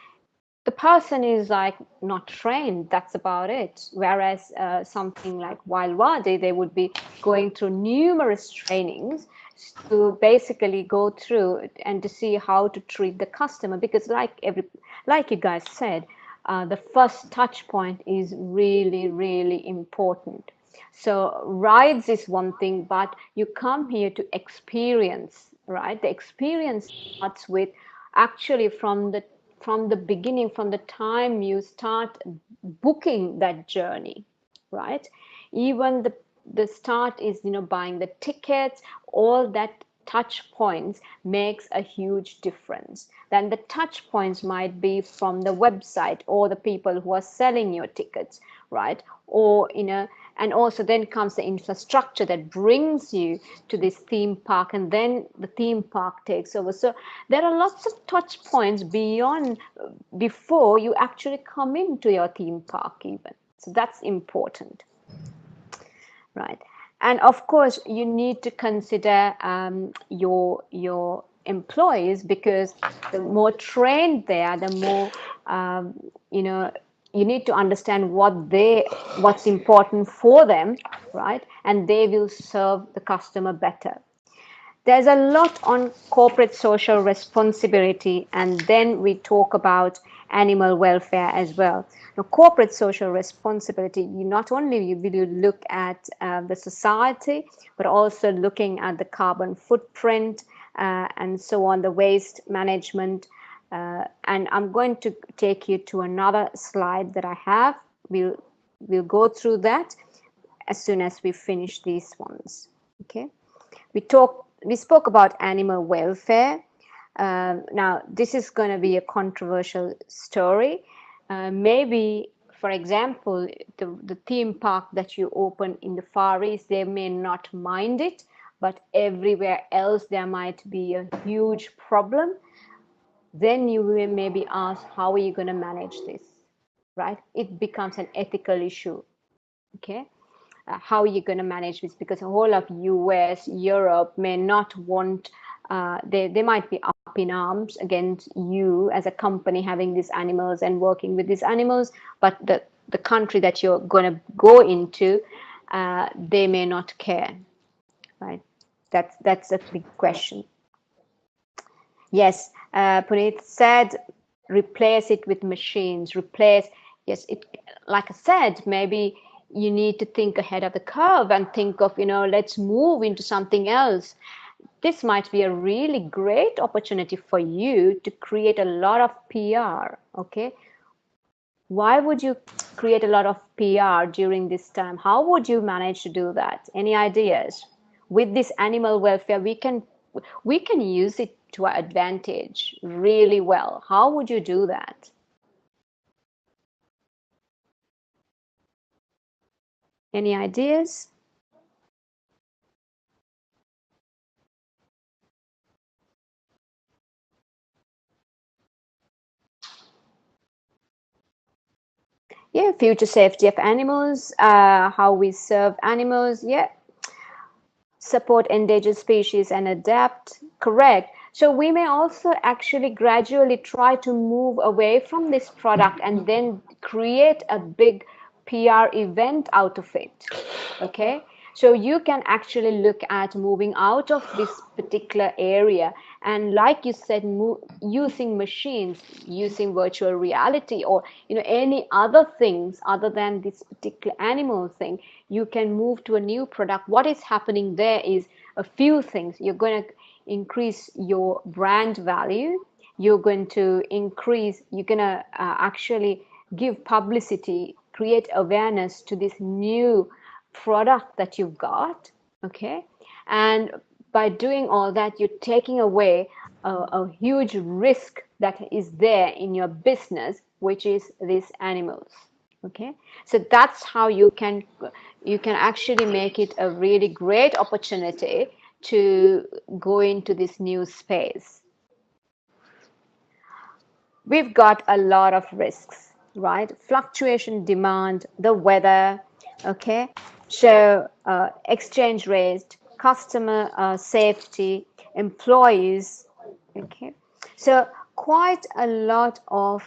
the person is like not trained, that's about it. Whereas something like Wild Wadi, they would be going through numerous trainings to basically go through and to see how to treat the customer, because like you guys said, the first touch point is really, really important. So rides is one thing, but you come here to experience, right? The experience starts with actually from the beginning, from the time you start booking that journey, right? Even the start is, buying the tickets, all that touch points makes a huge difference. Then the touch points might be from the website or the people who are selling your tickets, right? Or, and also then comes the infrastructure that brings you to this theme park, and then the theme park takes over. So there are lots of touch points before you actually come into your theme park even. So that's important, right? And of course, you need to consider your employees, because the more trained they are, the more you need to understand what's important for them, right? And they will serve the customer better. There's a lot on corporate social responsibility, and then we talk about animal welfare as well. Now, corporate social responsibility, not only will you look at the society, but also looking at the carbon footprint and so on, the waste management. And I'm going to take you to another slide that I have. We'll go through that as soon as we finish these ones. Okay. We spoke about animal welfare. Now, this is going to be a controversial story. Maybe, for example, the theme park that you open in the Far East, they may not mind it, but everywhere else there might be a huge problem. Then you will maybe ask, how are you going to manage this, right? It becomes an ethical issue, okay? How are you going to manage this? Because the whole of US, Europe may not want, they might be up in arms against you as a company having these animals and working with these animals, but the country that you're going to go into, they may not care, right? That's a big question. Yes, Puneet said, replace it with machines. Yes, like I said, maybe you need to think ahead of the curve and think of, let's move into something else. This might be a really great opportunity for you to create a lot of PR, okay? Why would you create a lot of PR during this time? How would you manage to do that? Any ideas? With this animal welfare, we can use it to our advantage really well. How would you do that? Any ideas? Yeah, future safety of animals, how we serve animals, yeah. Support endangered species and adapt, correct. So we may also actually gradually try to move away from this product and then create a big PR event out of it, okay? So you can actually look at moving out of this particular area, and like you said, using machines, using virtual reality, or any other things other than this particular animal thing. You can move to a new product. What is happening there is a few things. You're going to increase your brand value. You're going to actually give publicity, create awareness to this new product that you've got, okay? And by doing all that, you're taking away a huge risk that is there in your business, which is these animals. Okay, so that's how you can actually make it a really great opportunity to go into this new space. We've got a lot of risks, right? Fluctuation demand, the weather, okay? So exchange rate, customer safety, employees, okay? So quite a lot of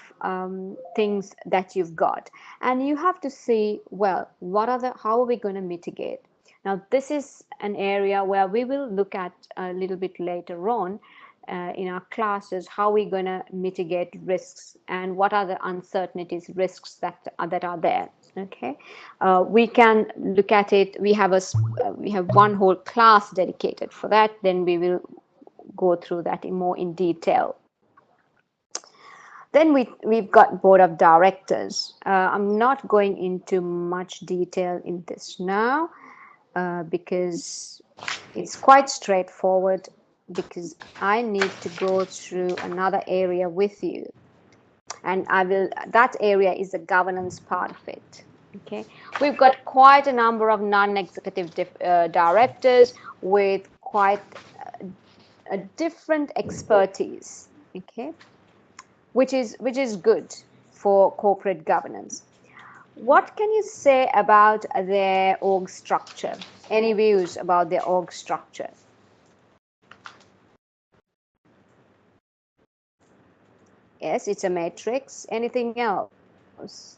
things that you've got. And you have to see, well, how are we going to mitigate? Now, this is an area where we will look at a little bit later on in our classes, how we're going to mitigate risks and what are the uncertainties, risks that are there. Okay, we can look at it. We have one whole class dedicated for that. Then we will go through that more in detail. Then we've got board of directors. I'm not going into much detail in this now because it's quite straightforward, because I need to go through another area with you, and that area is the governance part of it. Okay, we've got quite a number of non-executive directors with quite a different expertise, okay, which is good for corporate governance. What can you say about their org structure? Any views about their org structure? Yes, it's a matrix. Anything else?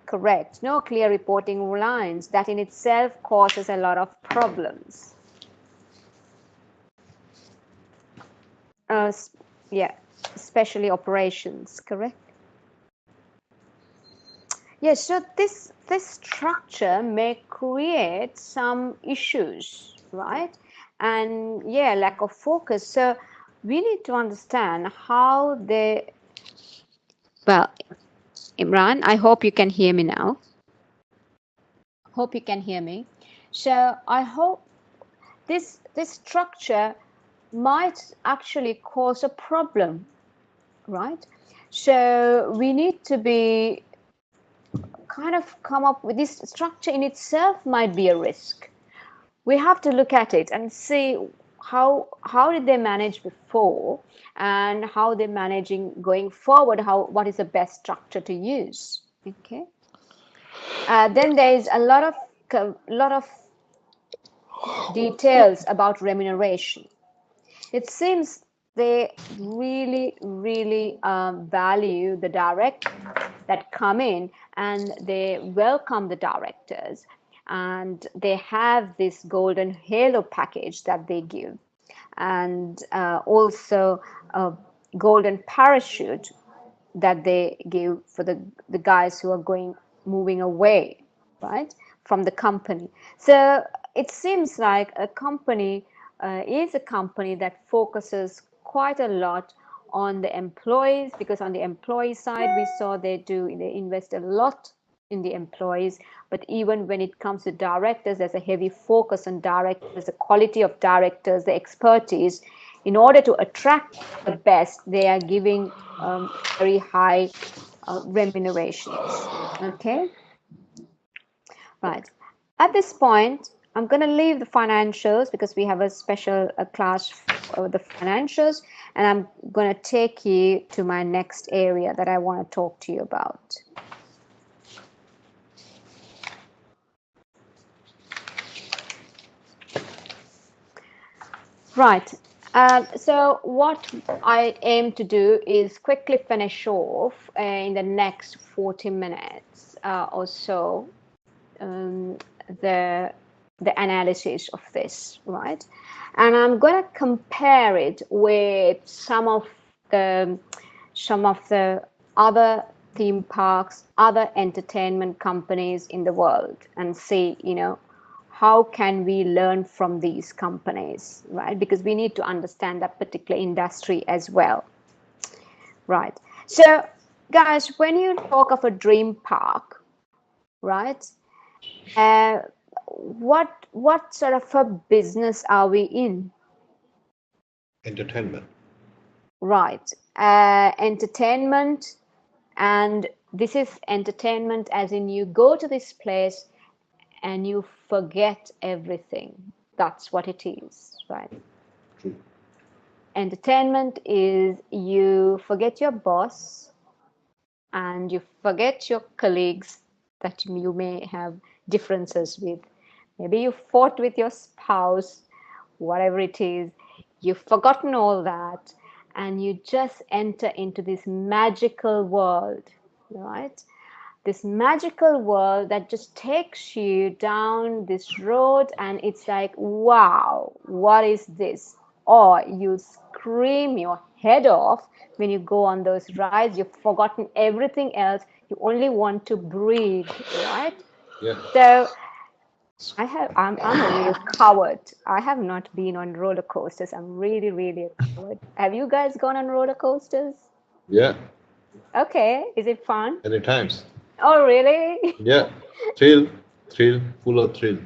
Correct. No clear reporting lines. That in itself causes a lot of problems. Yeah, especially operations, correct? Yes, so this structure may create some issues, right? And yeah, lack of focus. So we need to understand how they, well, Imran, I hope you can hear me now. Hope you can hear me. So I hope this structure might actually cause a problem, right? So we need to be kind of come up with this structure in itself might be a risk. We have to look at it and see how did they manage before and how they're managing going forward, what is the best structure to use. Okay, then there is a lot of details about remuneration. It seems they really value the directors that come in, and they welcome the directors, and they have this golden halo package that they give, and also a golden parachute that they give for the guys who are moving away, right, from the company. So it seems like a company is a company that focuses quite a lot on the employees, because on the employee side we saw they invest a lot in the employees, but even when it comes to directors, there's a heavy focus on directors, the quality of directors, the expertise. In order to attract the best, they are giving very high remunerations. Okay, right. At this point, I'm going to leave the financials because we have a special class for the financials, and I'm going to take you to my next area that I want to talk to you about. Right. So what I aim to do is quickly finish off in the next 40 minutes or so the analysis of this, right? And I'm going to compare it with some of the other theme parks, other entertainment companies in the world, and see, how can we learn from these companies, right? Because we need to understand that particular industry as well, right? So, guys, when you talk of a dream park, right, what sort of a business are we in? Entertainment. Right. Entertainment, and this is entertainment as in you go to this place and you forget everything. That's what it is, right? True. Entertainment is you forget your boss and you forget your colleagues that you may have differences with. Maybe you fought with your spouse, whatever it is. You've forgotten all that and you just enter into this magical world, right? This magical world that just takes you down this road and it's like, wow, what is this? Or you scream your head off when you go on those rides. You've forgotten everything else. You only want to breathe, right? Yeah. So I'm a real coward. I have not been on roller coasters. I'm really, really a coward. Have you guys gone on roller coasters? Yeah. Okay. Is it fun? Many times. Oh, really? Yeah. Thrill, full of thrill.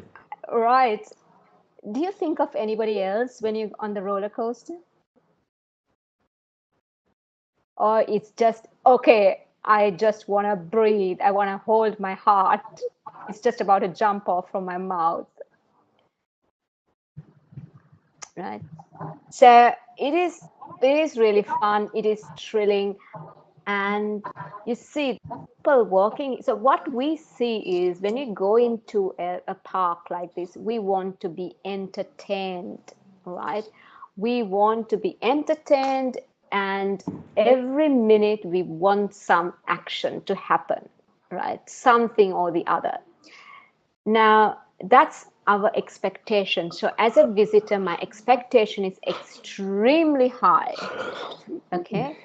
Right. Do you think of anybody else when you're on the roller coaster? Or it's just, okay, I just want to breathe. I want to hold my heart. It's just about to jump off from my mouth. Right. So it is really fun. It is thrilling. And you see people walking. So what we see is when you go into a park like this, we want to be entertained, right? We want to be entertained, and every minute we want some action to happen, right? Something or the other. Now, that's our expectation. So as a visitor, my expectation is extremely high, okay?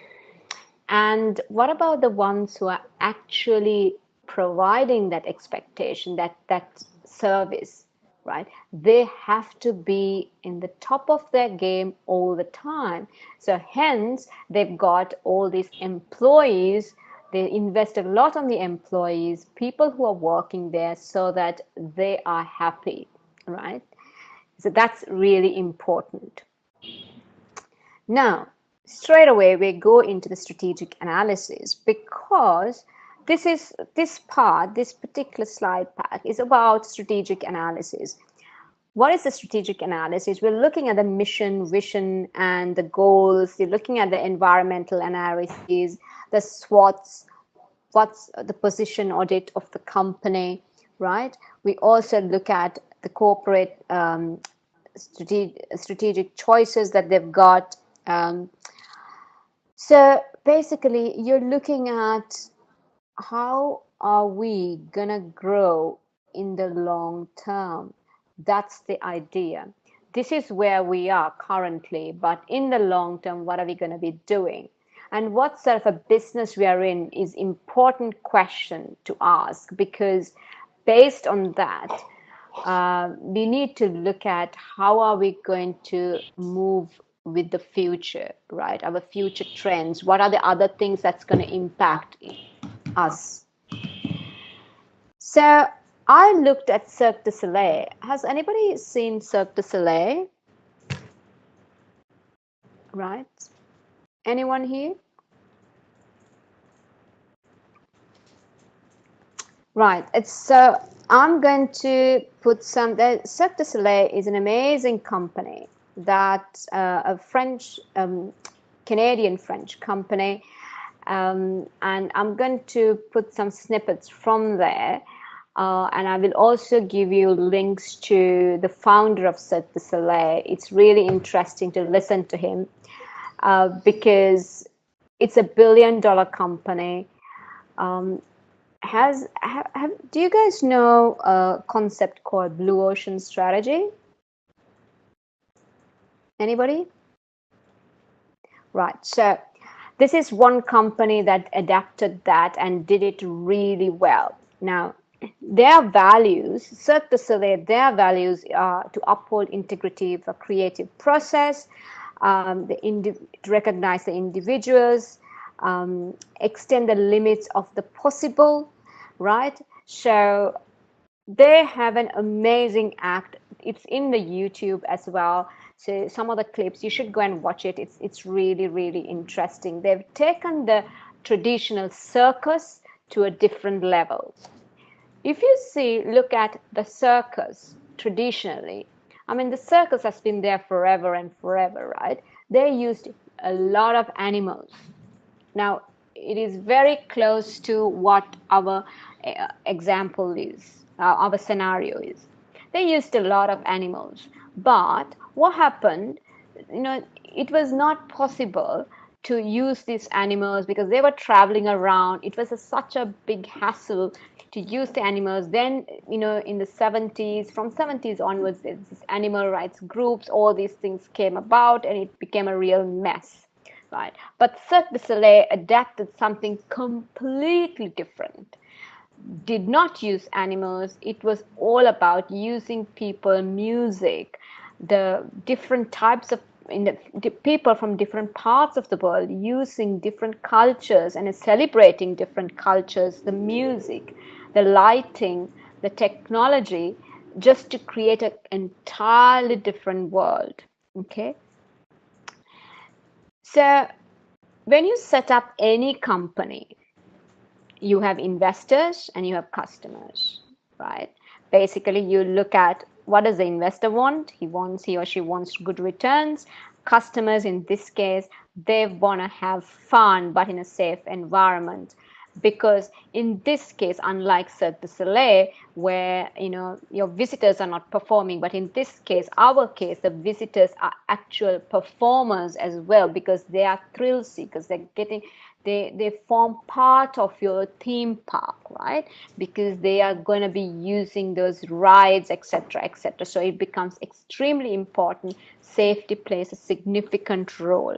And what about the ones who are actually providing that expectation, that service, right? They have to be in the top of their game all the time. So hence, they've got all these employees. They invest a lot on the employees, people who are working there, so that they are happy, right? So that's really important. Now, straight away we go into the strategic analysis, because this particular slide pack is about strategic analysis. What is the strategic analysis? We're looking at the mission, vision, and the goals. We're looking at the environmental analysis, the SWOTs, what's the position audit of the company, right? We also look at the corporate strategic choices that they've got. So basically, you're looking at how are we going to grow in the long term. That's the idea. This is where we are currently, but in the long term, what are we going to be doing? And what sort of a business we are in is important question to ask, because based on that, we need to look at how are we going to move with the future, right? Our future trends. What are the other things that's going to impact us? So I looked at Cirque du Soleil. Has anybody seen Cirque du Soleil? Right? Anyone here? Right. It's I'm going to put some. Cirque du Soleil is an amazing company that a French, Canadian French company, and I'm going to put some snippets from there, and I will also give you links to the founder of Cirque du Soleil. It's really interesting to listen to him because it's $1 billion company. Do you guys know a concept called blue ocean strategy? Anybody? Right. So this is one company that adapted that and did it really well. Now, their values, Cirque du Soleil, their values are to uphold integrity of a creative process, to recognize the individuals, extend the limits of the possible, right? So they have an amazing act. it's in the YouTube as well. So some of the clips, you should go and watch it. It's really, really interesting. They've taken the traditional circus to a different level. If you look at the circus traditionally, I mean, the circus has been there forever and forever, right? They used a lot of animals. Now, it is very close to what our example is, our scenario is. They used a lot of animals, but what happened, it was not possible to use these animals because they were traveling around. It was such a big hassle to use the animals. Then, in the 70s, from 70s onwards, these animal rights groups, all these things came about, and it became a real mess, right? But Cirque du Soleil adapted something completely different. Did not use animals. It was all about using people, music, the different types of people from different parts of the world, using different cultures and celebrating different cultures, the music, the lighting, the technology, just to create an entirely different world. Okay. So when you set up any company, you have investors and you have customers, right? Basically, you look at what does the investor want? He or she wants good returns. Customers, in this case, they want to have fun, but in a safe environment. Because in this case, unlike Cirque du Soleil, where your visitors are not performing, but in this case, our case, the visitors are actual performers as well, because they are thrill seekers. They form part of your theme park, right? Because they are going to be using those rides, etc., etc. So it becomes extremely important. Safety plays a significant role.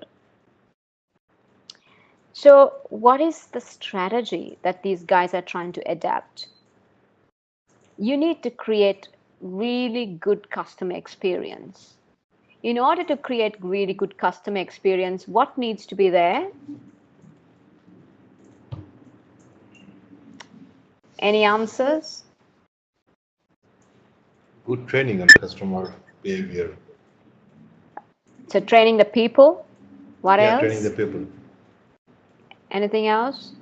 So what is the strategy that these guys are trying to adapt? You need to create really good customer experience. In order to create really good customer experience, what needs to be there? Any answers? Good training on customer behavior. So training the people. What else? Training the people. Anything else?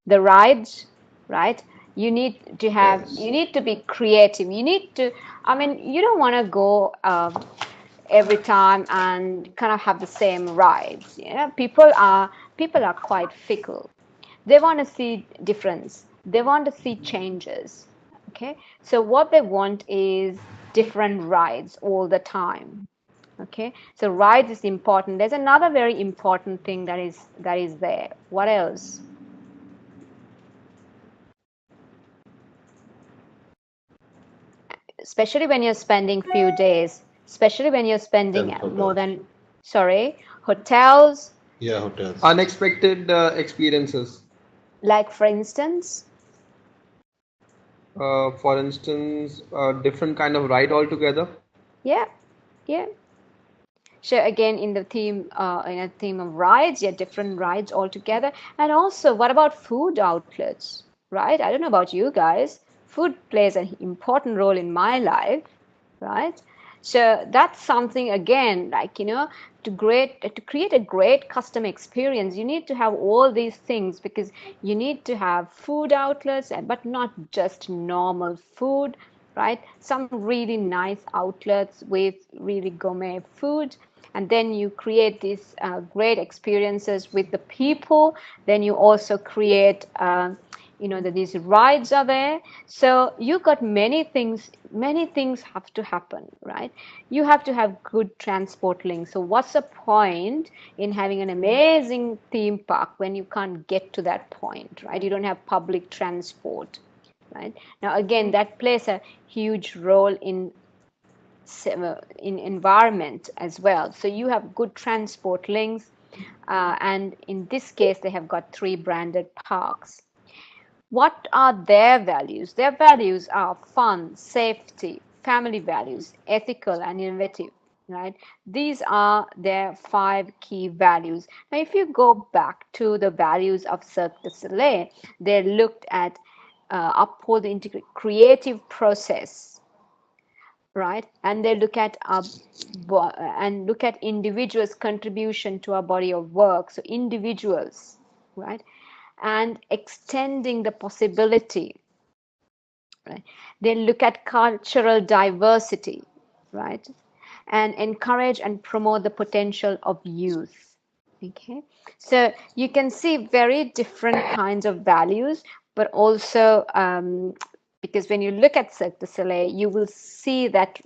The rides, right? You need to have, you need to be creative. You need to, I mean, you don't want to go every time and kind of have the same rides. People are quite fickle. They want to see difference. They want to see changes. Okay, so what they want is different rides all the time. Okay, so rides is important. There's another very important thing that is there. What else? Especially when you're spending few days, especially when you're spending more than, hotels. Yeah, hotels. Unexpected experiences. Like for instance? Different kind of ride altogether. Yeah. So again, in the theme, in a theme of rides, different rides altogether. And also, what about food outlets, right? I don't know about you guys. Food plays an important role in my life, right? So that's something, again, like, to create a great customer experience, you need to have all these things, because you need to have food outlets, but not just normal food, right? Some really nice outlets with really gourmet food. And then you create these great experiences with the people. Then you also create, that these rides are there. So you got many things have to happen, right? You have to have good transport links. So what's the point in having an amazing theme park when you can't get to that point, right? You don't have public transport, right? Now, again, that plays a huge role in environment as well. So you have good transport links, and in this case, they have got 3 branded parks. What are their values? Their values are fun, safety, family values, ethical, and innovative. right? These are their 5 key values. Now, if you go back to the values of Cirque du Soleil, they looked at uphold the creative process, right? And they look at individuals' contribution to our body of work. So individuals, right? And extending the possibility, right? They look at cultural diversity, right? And encourage and promote the potential of youth. Okay, so you can see very different kinds of values, but also because when you look at Cirque du Soleil, you will see that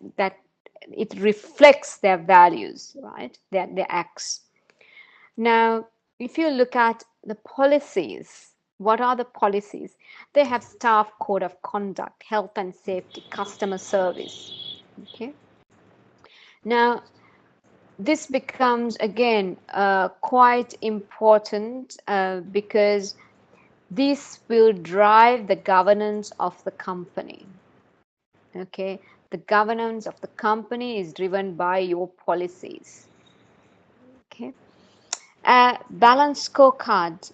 it reflects their values, right? Their acts. Now, if you look at the policies, what are the policies? They have staff code of conduct, health and safety, customer service. Okay. Now, this becomes again quite important because this will drive the governance of the company. Okay, the governance of the company is driven by your policies. Okay, balance scorecard.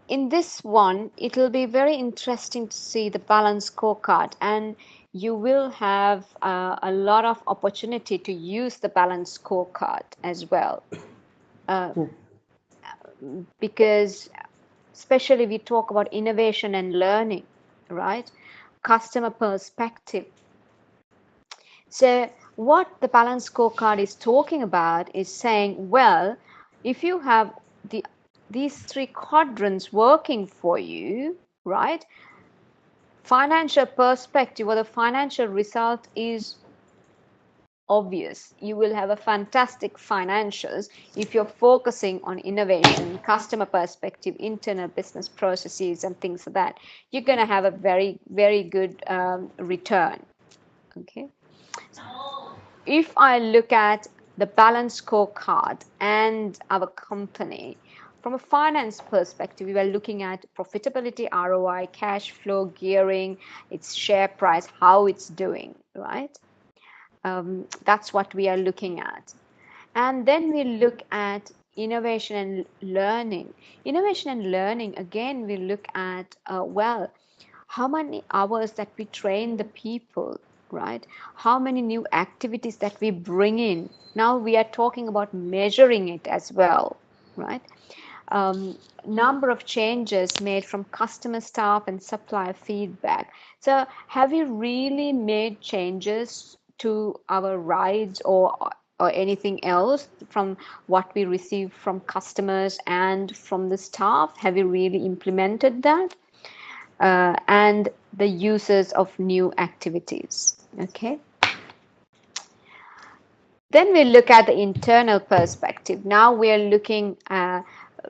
In this one, it will be very interesting to see the balance scorecard, and you will have a lot of opportunity to use the balance scorecard as well. Because especially we talk about innovation and learning, right? Customer perspective. So what the balance scorecard is talking about is saying, well, if you have these 3 quadrants working for you, right? Financial perspective or the financial result is obvious. You will have a fantastic financials if you're focusing on innovation, customer perspective, internal business processes, and things like that. You're going to have a very, very good return. Okay. If I look at the balance scorecard and our company, from a finance perspective, we were looking at profitability, ROI, cash flow, gearing, its share price, how it's doing, right? That's what we are looking at. And then we look at innovation and learning. Innovation and learning, again, we look at, well, how many hours that we train the people, right? How many new activities that we bring in. Now we are talking about measuring it as well, right? Number of changes made from customer, staff, and supplier feedback. So have you really made changes to our rides or anything else from what we receive from customers and from the staff? Have you really implemented that? And the uses of new activities. Okay. Then we look at the internal perspective. Now we are looking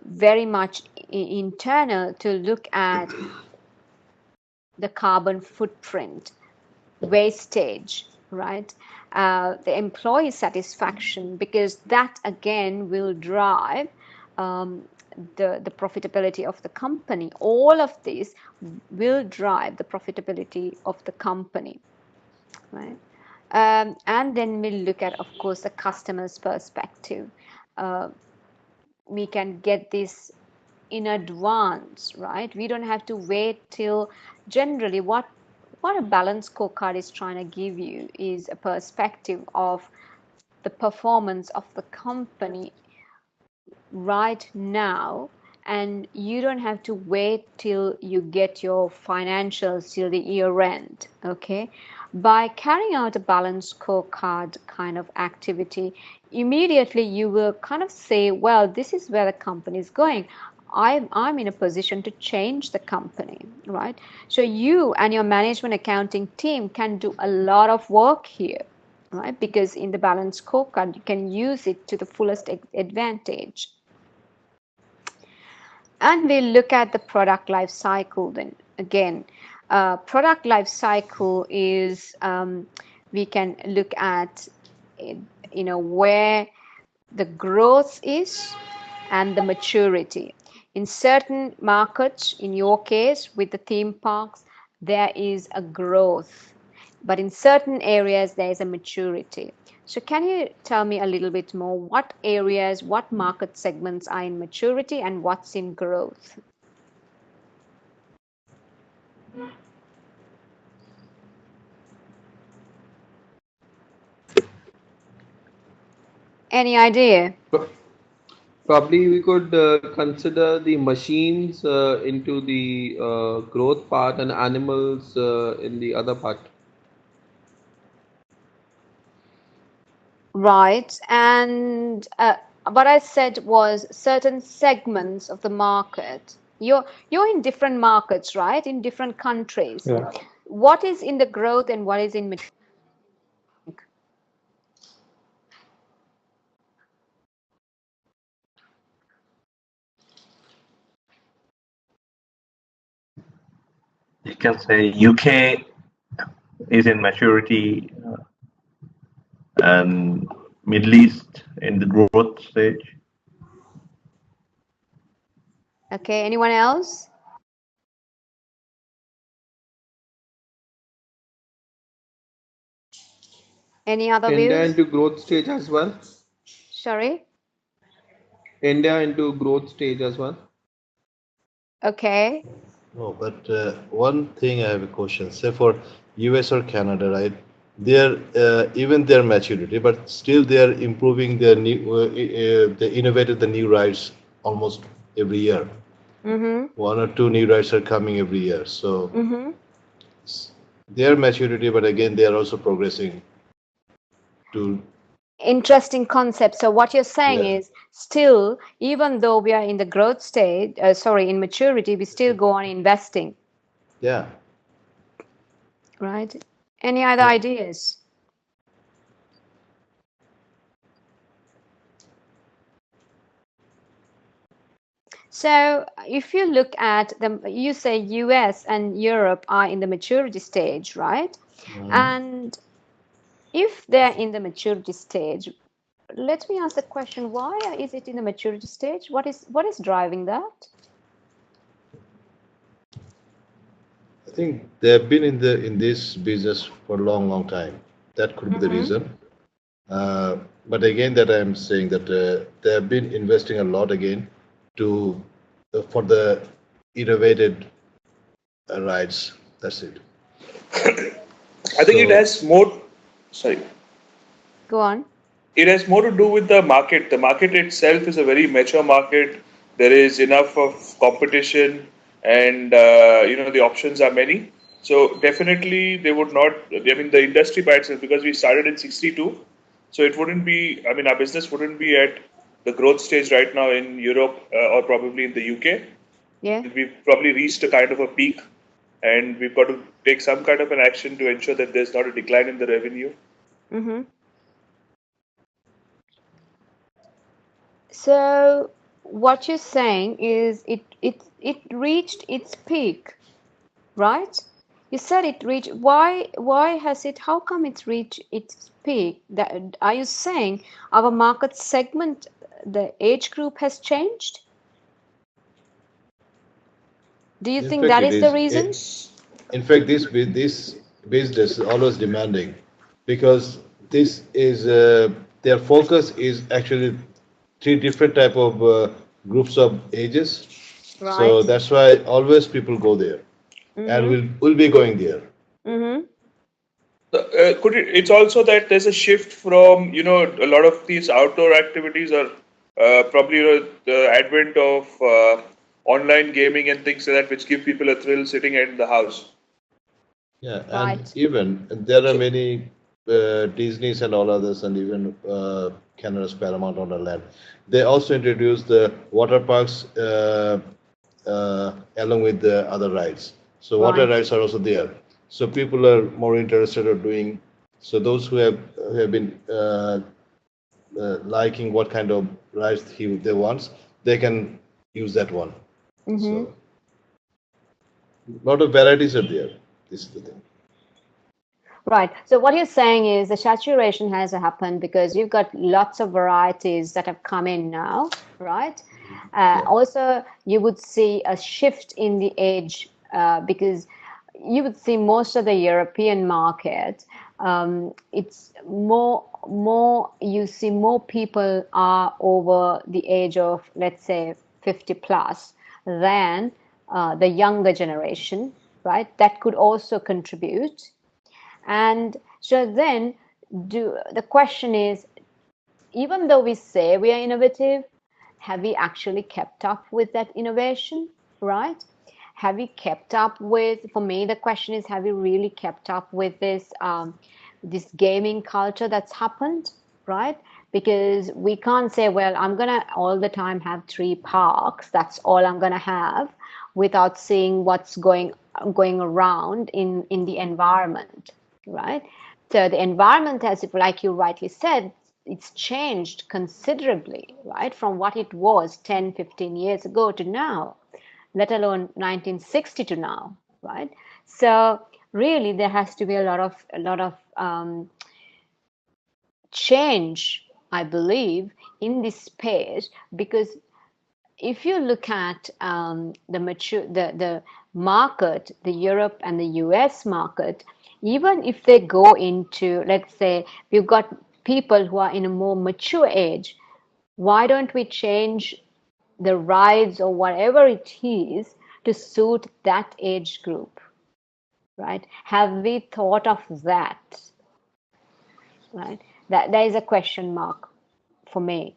very much internal to look at the carbon footprint, wastage, right? The employee satisfaction, because that again will drive the profitability of the company. All of this will drive the profitability of the company, right? And then we'll look at, of course, the customer's perspective. We can get this in advance, right? We don't have to wait till. Generally what a balance scorecard is trying to give you is a perspective of the performance of the company right now, and you don't have to wait till you get your financials till the year end. Okay, by carrying out a balance scorecard kind of activity, immediately you will kind of say, well, this is where the company is going. I'm in a position to change the company, right? So you and your management accounting team can do a lot of work here, right? Because in the balance scorecard, you can use it to the fullest advantage. And we'll look at the product life cycle then. Again, product life cycle is, we can look at, where the growth is and the maturity. In certain markets, in your case, with the theme parks, there is a growth. but in certain areas there is a maturity. So can you tell me a little bit more what areas, what market segments are in maturity and what's in growth? Any idea? Probably we could consider the machines into the growth part and animals in the other part. Right. And what I said was certain segments of the market. You're in different markets, right? In different countries. Yeah. What is in the growth and what is in maturity? You can say UK is in maturity and Middle East in the growth stage. Okay, anyone else? Any other India views? into growth stage as well. Sorry? India into growth stage as well. Okay. No, but one thing I have a question. Say for US or Canada, right? They're even their maturity, but still they are improving their new. They innovated the new rides almost every year. Mm-hmm. One or two new rides are coming every year. So Mm-hmm. their maturity, but again they are also progressing. To Interesting concept. So what you're saying yeah, is still, even though we are in the growth stage, in maturity, we still go on investing, yeah. right? Any other ideas? So if you look at them, you say US and Europe are in the maturity stage, right? And if they're in the maturity stage, let me ask the question, why is it in the maturity stage? What is driving that? I think they have been in this business for a long time. That could be the reason. But again, that I'm saying that they have been investing a lot again to for the innovated rides. That's it. I think it So has more. Sorry. Go on. It has more to do with the market. The market itself is a very mature market. There is enough of competition, and the options are many. So definitely, they would not. I mean, the industry by itself, because we started in '62, so it wouldn't be. I mean, our business wouldn't be at the growth stage right now in Europe or probably in the UK. Yeah. We've probably reached a kind of a peak, and we've got to take some kind of an action to ensure that there's not a decline in the revenue. Mm-hmm. So what you're saying is it reached its peak, right? You said it reached. Why has it? How come it's reached its peak? That are you saying our market segment, the age group has changed? Do you in think fact, that it is the is. reason? In fact, this business is always demanding because this is their focus is actually three different type of groups of ages. So Right. that's why always people go there, and Mm-hmm. will be going there. Mm-hmm. It's also that there's a shift from a lot of these outdoor activities are probably the advent of online gaming and things like that, which give people a thrill sitting in the house. Yeah, and Right. even there are So many Disney's and all others, and even Canada's Paramount on the land. They also introduced the water parks along with the other rides. So water Right. rides are also there. So people are more interested in doing. So those who have been liking what kind of rides they want, they can use that one. Mm-hmm. So a lot of varieties are there. This is the thing. Right. So what you're saying is the saturation has happened because you've got lots of varieties that have come in now, right? Yeah. Also, you would see a shift in the age because you would see most of the European market, it's more you see more people are over the age of, let's say, 50 plus than the younger generation, right? That could also contribute. And so then the question is, even though we say we are innovative, have we actually kept up with that innovation, right? Have we kept up with, for me, the question is, have we really kept up with this gaming culture that's happened, right? Because we can't say, well, I'm going to all the time have 3 parks. That's all I'm going to have, without seeing what's going around in the environment, right? So the environment, as if, like you rightly said, it's changed considerably, right? From what it was 10, 15 years ago to now, let alone 1960 to now, right? So really, there has to be a lot of change, I believe, in this space, because if you look at the market, the Europe and the US market, even if they go into, let's say, we've got people who are in a more mature age, why don't we change the rides or whatever it is to suit that age group, right? Have we thought of that, right? That there is a question mark for me,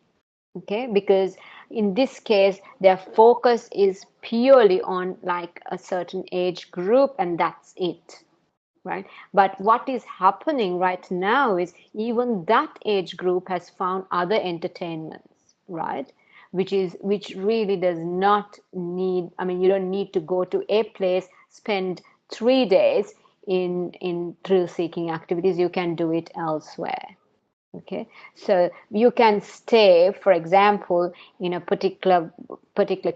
okay? Because in this case, their focus is purely on like a certain age group, and that's it, right? But what is happening right now is even that age group has found other entertainments, right? Which really does not need, I mean, you don't need to go to a place, spend 3 days in thrill-seeking activities. You can do it elsewhere. Okay, so you can stay, for example, in a particular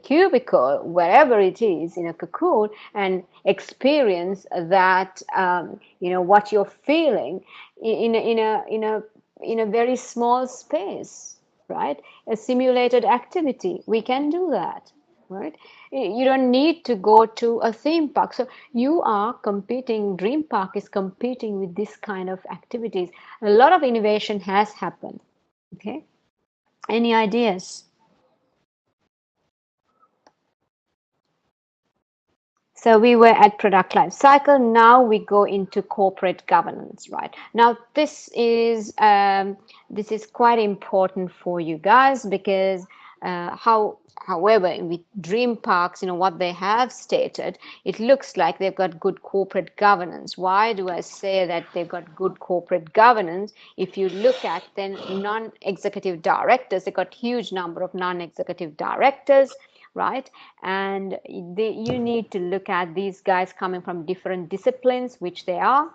cubicle, wherever it is, in a cocoon, and experience that, what you're feeling in a very small space, right? A simulated activity. We can do that, right? You don't need to go to a theme park. So you are competing, Dream Park is competing with this kind of activities. A lot of innovation has happened. Okay, any ideas? So we were at product life cycle. Now we go into corporate governance, right? Now this is quite important for you guys, because however, with Dream Parks, what they have stated, it looks like they've got good corporate governance. Why do I say that they've got good corporate governance? If you look at then non-executive directors, they've got huge number of non-executive directors, right? And you need to look at these guys coming from different disciplines, which they are,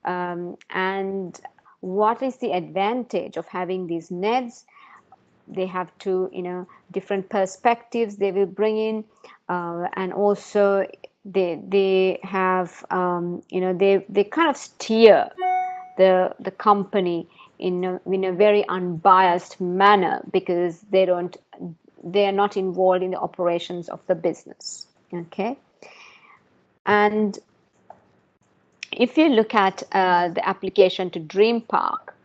and what is the advantage of having these NEDs? They have two, different perspectives they will bring in, and also they have, they kind of steer the company in a very unbiased manner, because they are not involved in the operations of the business. Okay, and if you look at the application to Dream Park,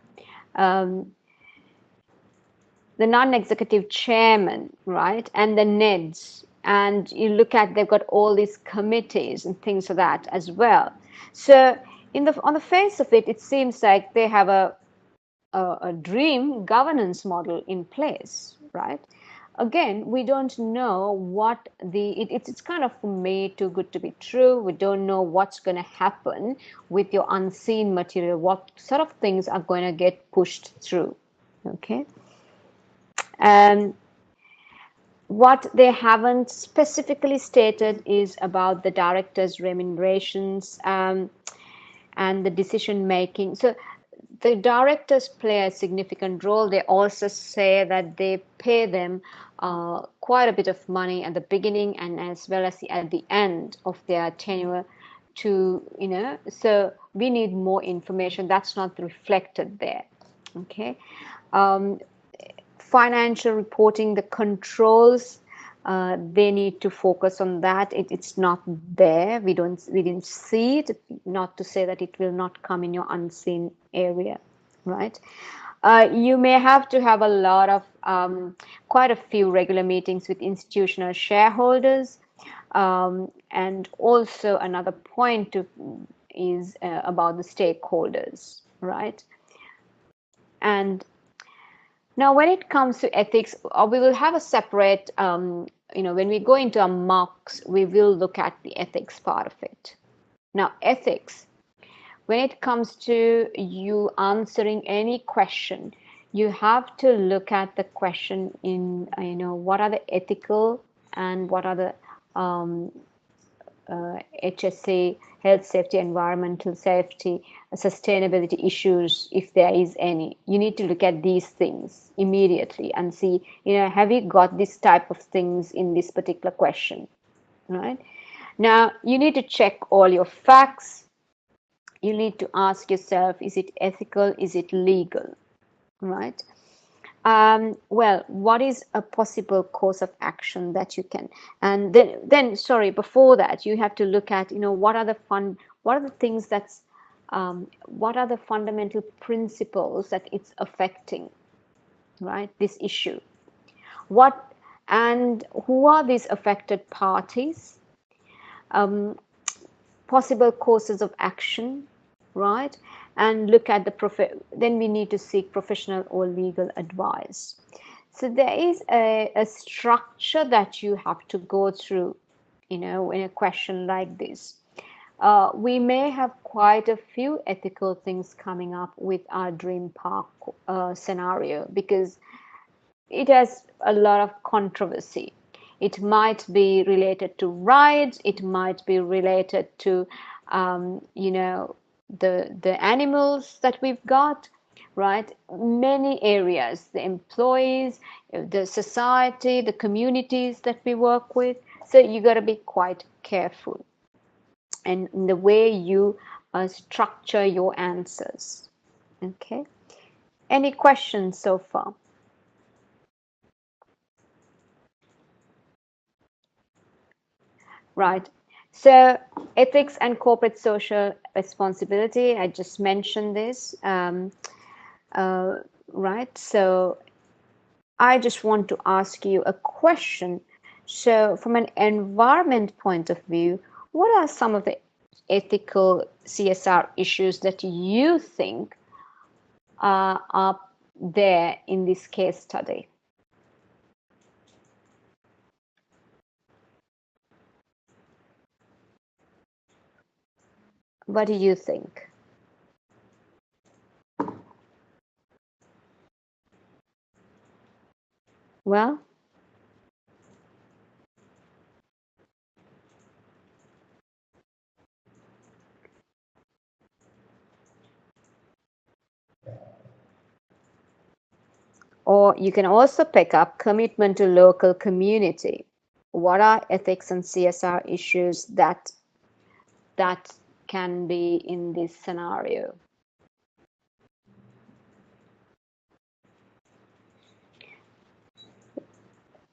the non-executive chairman, right, and the NEDs, and you look at, they've got all these committees and things like that as well. So on the face of it, it seems like they have a dream governance model in place, right? Again, we don't know what it's kind of, for me, too good to be true. We don't know what's going to happen with your unseen material, what sort of things are going to get pushed through. Okay. And what they haven't specifically stated is about the directors' remunerations and the decision making. So the directors play a significant role. They also say that they pay them quite a bit of money at the beginning and as well as at the end of their tenure to, so we need more information. That's not reflected there. Okay. Financial reporting, the controls, They need to focus on that. It's not there. We didn't see it. Not to say that it will not come in your unseen area, right? You may have to have a lot of quite a few regular meetings with institutional shareholders, and also another point is about the stakeholders, right? And now, when it comes to ethics, we will have a separate, when we go into our mocks, we will look at the ethics part of it. Now, ethics, when it comes to you answering any question, you have to look at the question in, what are the ethical and what are the HSA, health safety, environmental safety, sustainability issues, if there is any. You need to look at these things immediately and see, have you got this type of things in this particular question, right? Now, you need to check all your facts. You need to ask yourself, is it ethical? Is it legal, right? Well, what is a possible course of action that you can, and then sorry, before that, you have to look at, what are the things that's, what are the fundamental principles that it's affecting, right? This issue. What and who are these affected parties? Possible courses of action, right? And look at then we need to seek professional or legal advice. So there is a structure that you have to go through, in a question like this. We may have quite a few ethical things coming up with our dream park scenario, because it has a lot of controversy. It might be related to rides. It might be related to, the animals that we've got, right? Many areas, the employees, the society, the communities that we work with. So you got to be quite careful and in the way you structure your answers. Okay. Any questions so far? Right. So ethics and corporate social responsibility, I just mentioned this, right? So I just want to ask you a question. So from an environment point of view, what are some of the ethical CSR issues that you think are there in this case study? What do you think? Well, or you can also pick up commitment to local community. What are ethics and CSR issues that can be in this scenario?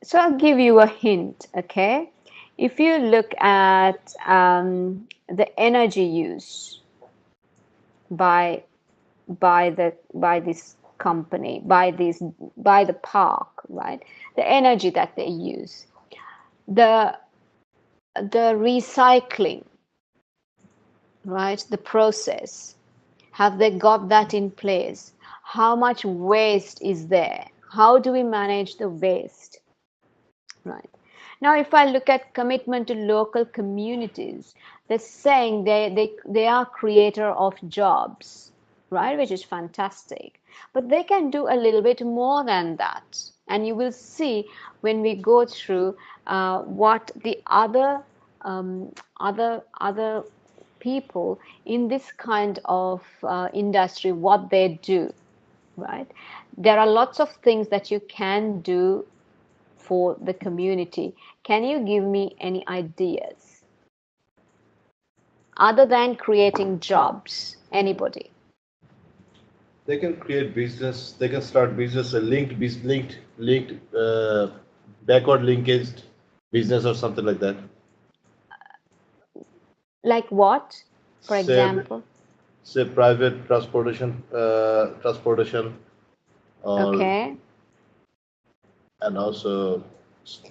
So I'll give you a hint, okay? If you look at the energy use by this company, by the park, right? The energy that they use, the recycling, right? The process, have they got that in place? How much waste is there? How do we manage the waste? Right. Now, if I look at commitment to local communities, they're saying they are creator of jobs, right, which is fantastic. But they can do a little bit more than that. And you will see when we go through what the other people in this kind of industry, what they do, right? There are lots of things that you can do for the community. Can you give me any ideas other than creating jobs? Anybody? They can create business. They can start business, backward linkage business or something like that. Like what, for Say, example? say private transportation, or Okay. and also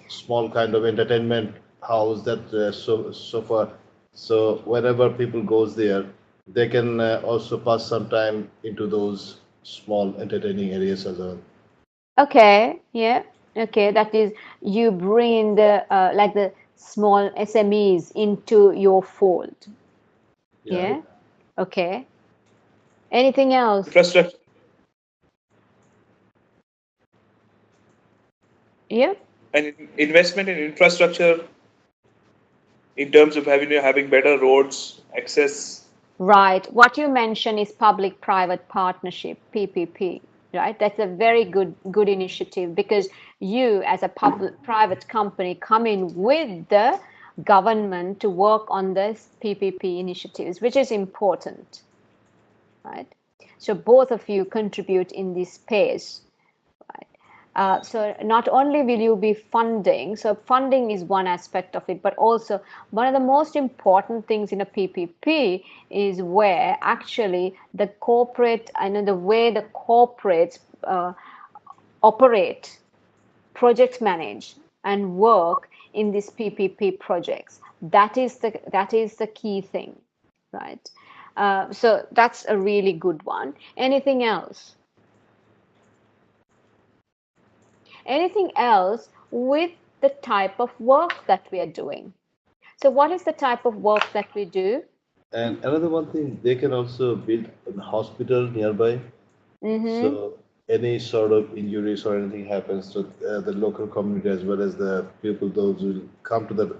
small kind of entertainment house that so far. So whenever people goes there, they can also pass some time into those small entertaining areas as well. Okay, yeah. Okay, that is you bring in the like the small SMEs into your fold. Yeah. Yeah. Okay. Anything else? Infrastructure. Yeah. And investment in infrastructure in terms of having better roads, access. Right. What you mentioned is public-private partnership, PPP, right? That's a very good initiative because you, as a public-private company, come in with the government to work on this PPP initiatives, which is important, right? So both of you contribute in this space. So not only will you be funding, so funding is one aspect of it, but also one of the most important things in a PPP is where actually the corporate, I know the way the corporates operate, project manage, and work in these PPP projects. That is the key thing, right? So that's a really good one. Anything else? Anything else with the type of work that we are doing? So what is the type of work that we do? And another one thing, they can also build a hospital nearby. Mm-hmm. So any sort of injuries or anything happens to the local community as well as the people, those who come to the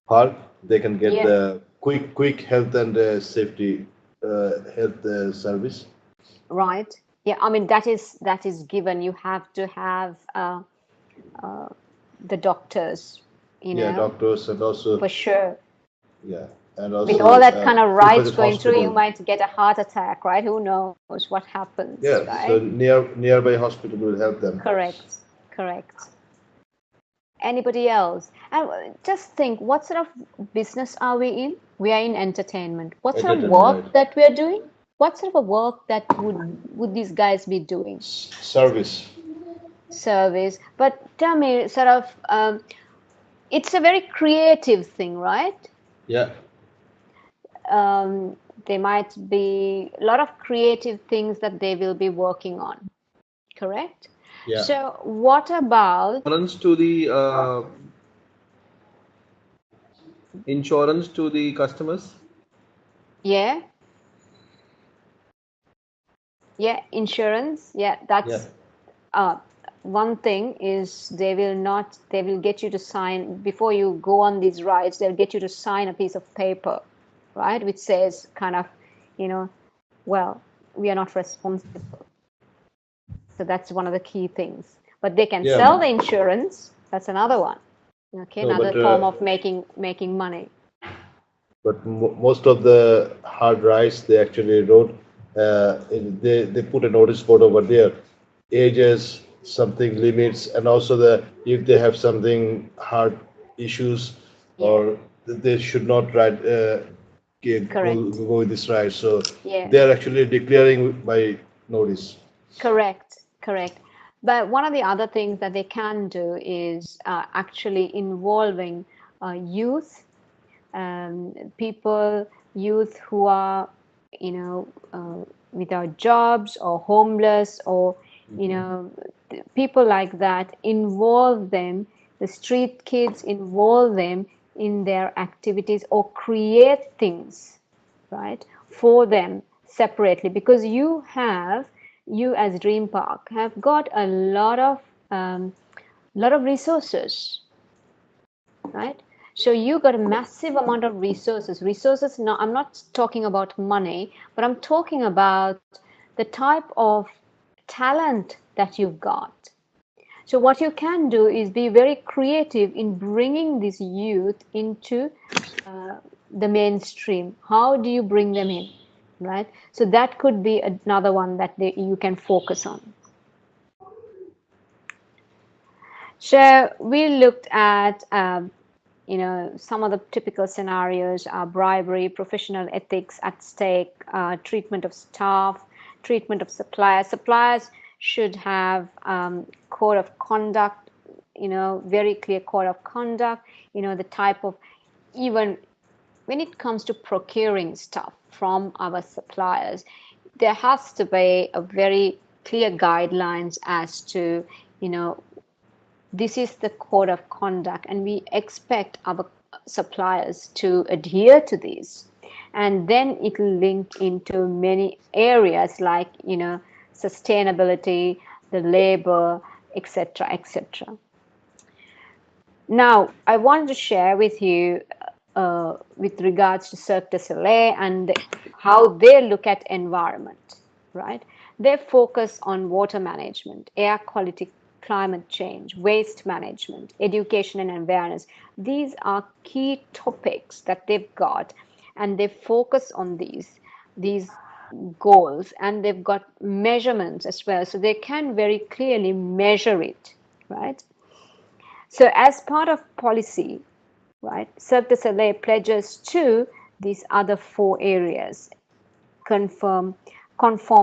park, they can get Yeah. the quick health and safety health service. Right. Yeah, I mean that is given. You have to have the doctors, Yeah, doctors and also for sure. yeah, and With all also that kind of full rides budget going through, you hospital. might get a heart attack, right? Who knows what happens, Yeah, so right? nearby hospital will help them. Correct. Correct. Anybody else? And just think, what sort of business are we in? We are in entertainment. What sort of Entertainment, work right? that we are doing? What sort of a work that would these guys be doing? Service. Service. But tell me, sort of, it's a very creative thing, right? Yeah, There might be a lot of creative things that they will be working on, correct? yeah. So what about, Insurance to the insurance to the customers. yeah, yeah, insurance, yeah, Yeah. that's one thing is they will get you to sign before you go on these rides, they'll get you to sign a piece of paper, right, which says kind of, well, we are not responsible. So that's one of the key things. But they can Yeah. sell the insurance. That's another one. Okay, No, another but form of making money. but most of the hard rides they actually wrote, they put a notice board over there, ages, something limits, and also the if they have something hard issues Yeah, or they should not ride correct. go with this ride. So Yeah, they are actually declaring by notice. correct. But one of the other things that they can do is actually involving youth, youth who are, without jobs or homeless or, people like that, involve them, the street kids, involve them in their activities or create things, right, for them separately because you as Dream Park have got a lot of resources, right? So you got a massive amount of resources. Now I'm not talking about money, but I'm talking about the type of talent that you've got. So what you can do is be very creative in bringing this youth into the mainstream. How do you bring them in, right? So that could be another one that you can focus on. So we looked at some of the typical scenarios are bribery, professional ethics at stake, treatment of staff, treatment of suppliers. Suppliers should have code of conduct, very clear code of conduct, the type of, even when it comes to procuring stuff from our suppliers, there has to be a very clear guidelines as to, this is the code of conduct, and we expect our suppliers to adhere to these. And then it will link into many areas like, sustainability, the labor, etc., etc. Now, I wanted to share with you with regards to Cirque du Soleil and how they look at environment, right? They focus on water management, air quality, climate change, waste management, education and awareness. These are key topics that they've got, and they focus on these goals, and they've got measurements as well, so they can very clearly measure it, right? So as part of policy, right, Cirque du Soleil pledges to these other 4 areas: conform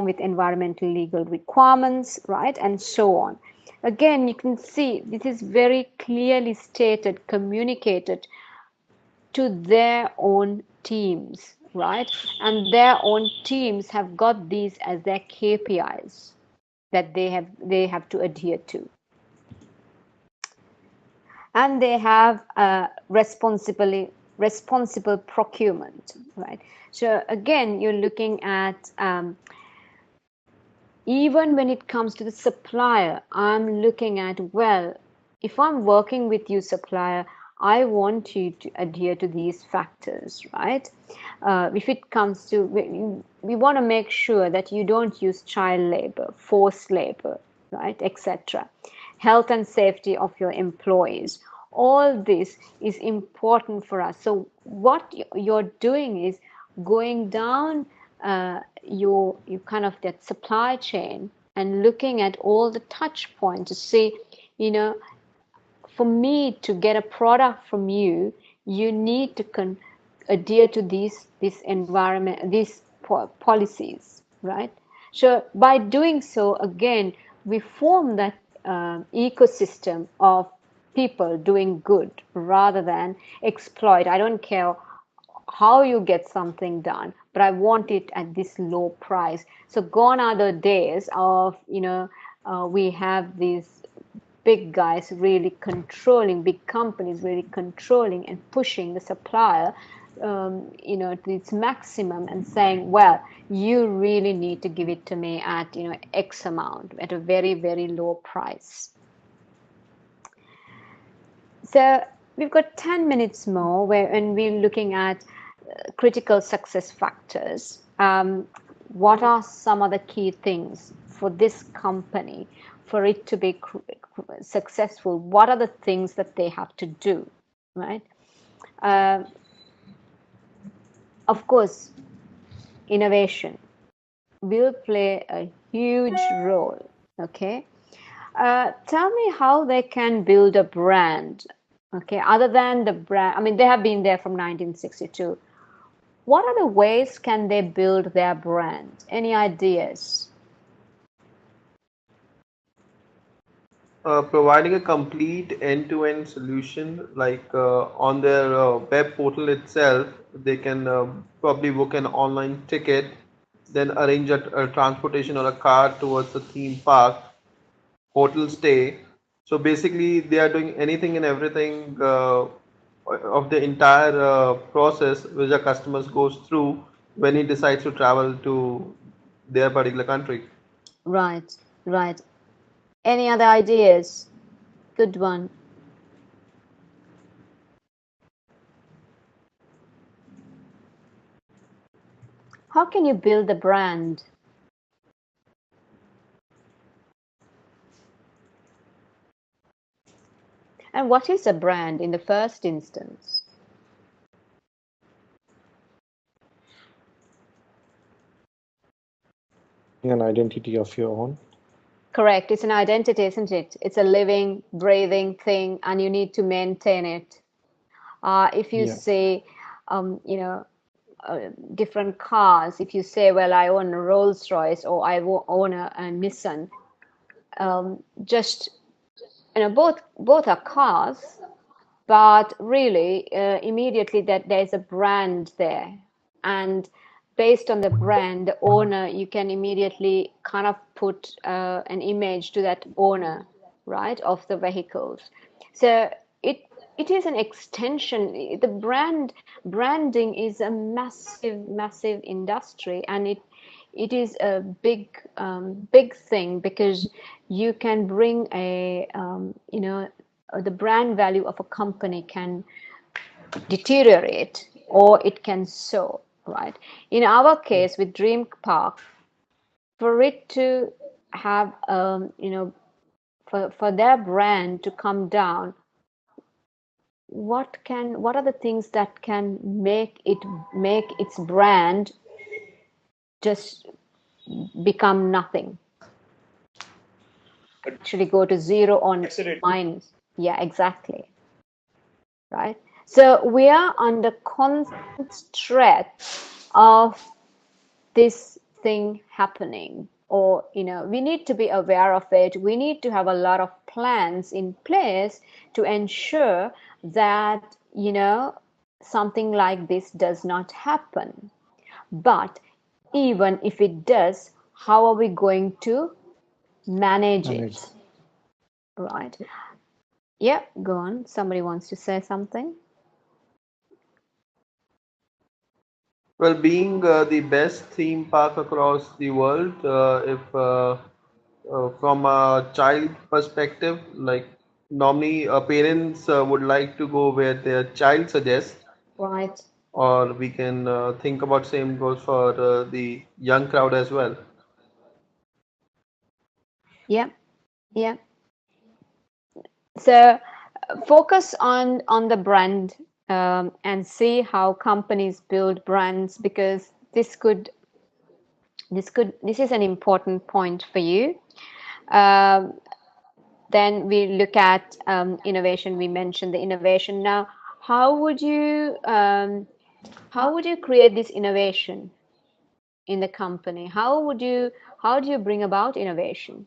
with environmental legal requirements, right, and so on. Again, you can see this is very clearly stated, communicated to their own teams, right? And their own teams have got these as their KPIs that they have to adhere to. And they have responsible procurement, right? So again, you're looking at even when it comes to the supplier, I'm looking at, well, if I'm working with you, supplier, I want you to adhere to these factors, right? If it comes to, we want to make sure that you don't use child labor, forced labor, right, etc. Health and safety of your employees. All this is important for us. So what you're doing is going down your kind of that supply chain and looking at all the touch points to see, for me to get a product from you, you need to adhere to these environment, these policies, right? So by doing so, again, we form that ecosystem of people doing good rather than exploit. I don't care how you get something done, but I want it at this low price. So gone are the days of, we have these big guys really controlling, big companies really controlling and pushing the supplier, to its maximum and saying, well, you really need to give it to me at, X amount at a very, very low price. So we've got 10 minutes more when we're looking at critical success factors. What are some of the key things for this company for it to be successful? What are the things that they have to do, right? Of course, innovation will play a huge role, okay? Tell me how they can build a brand, okay, other than the brand. I mean, they have been there from 1962. What are the ways can they build their brand? Any ideas? Providing a complete end-to-end solution, like on their web portal itself, they can probably book an online ticket, then arrange a transportation or a car towards a theme park, hotel stay. So basically, they are doing anything and everything of the entire process which a customer goes through when he decides to travel to their particular country. Right, right. Any other ideas? Good one. How can you build a brand? And what is a brand in the first instance? An identity of your own. Correct. It's an identity, isn't it? It's a living, breathing thing, and you need to maintain it. If you Yeah. say, you know, different cars, if you say, well, I own a Rolls Royce or I own a Nissan, just, you know, both are cars, but really immediately that there's a brand there, and based on the brand, the owner, you can immediately kind of put an image to that owner, right, of the vehicles. So it is an extension. The branding is a massive industry, and it is a big thing, because you can bring a you know, the brand value of a company can deteriorate or it can soar, right? In our case with Dream Park, for it to have you know, for their brand to come down, what are the things that can make its brand just become nothing, actually go to zero on Accelerate. minus? Yeah, exactly. Right? So we are under constant threat of this thing happening, or, you know, we need to be aware of it. We need to have a lot of plans in place to ensure that, you know, something like this does not happen. But even if it does, how are we going to manage Manage. it? Right? Yeah, go on. Somebody wants to say something? Well, being the best theme park across the world, if from a child perspective, like normally parents would like to go where their child suggests, Right. or we can think about same goes for the young crowd as well. Yeah. Yeah. So focus on the brand, and see how companies build brands, because this is an important point for you. Um, then we look at innovation. We mentioned the innovation. Now, how would you create this innovation in the company? How do you bring about innovation?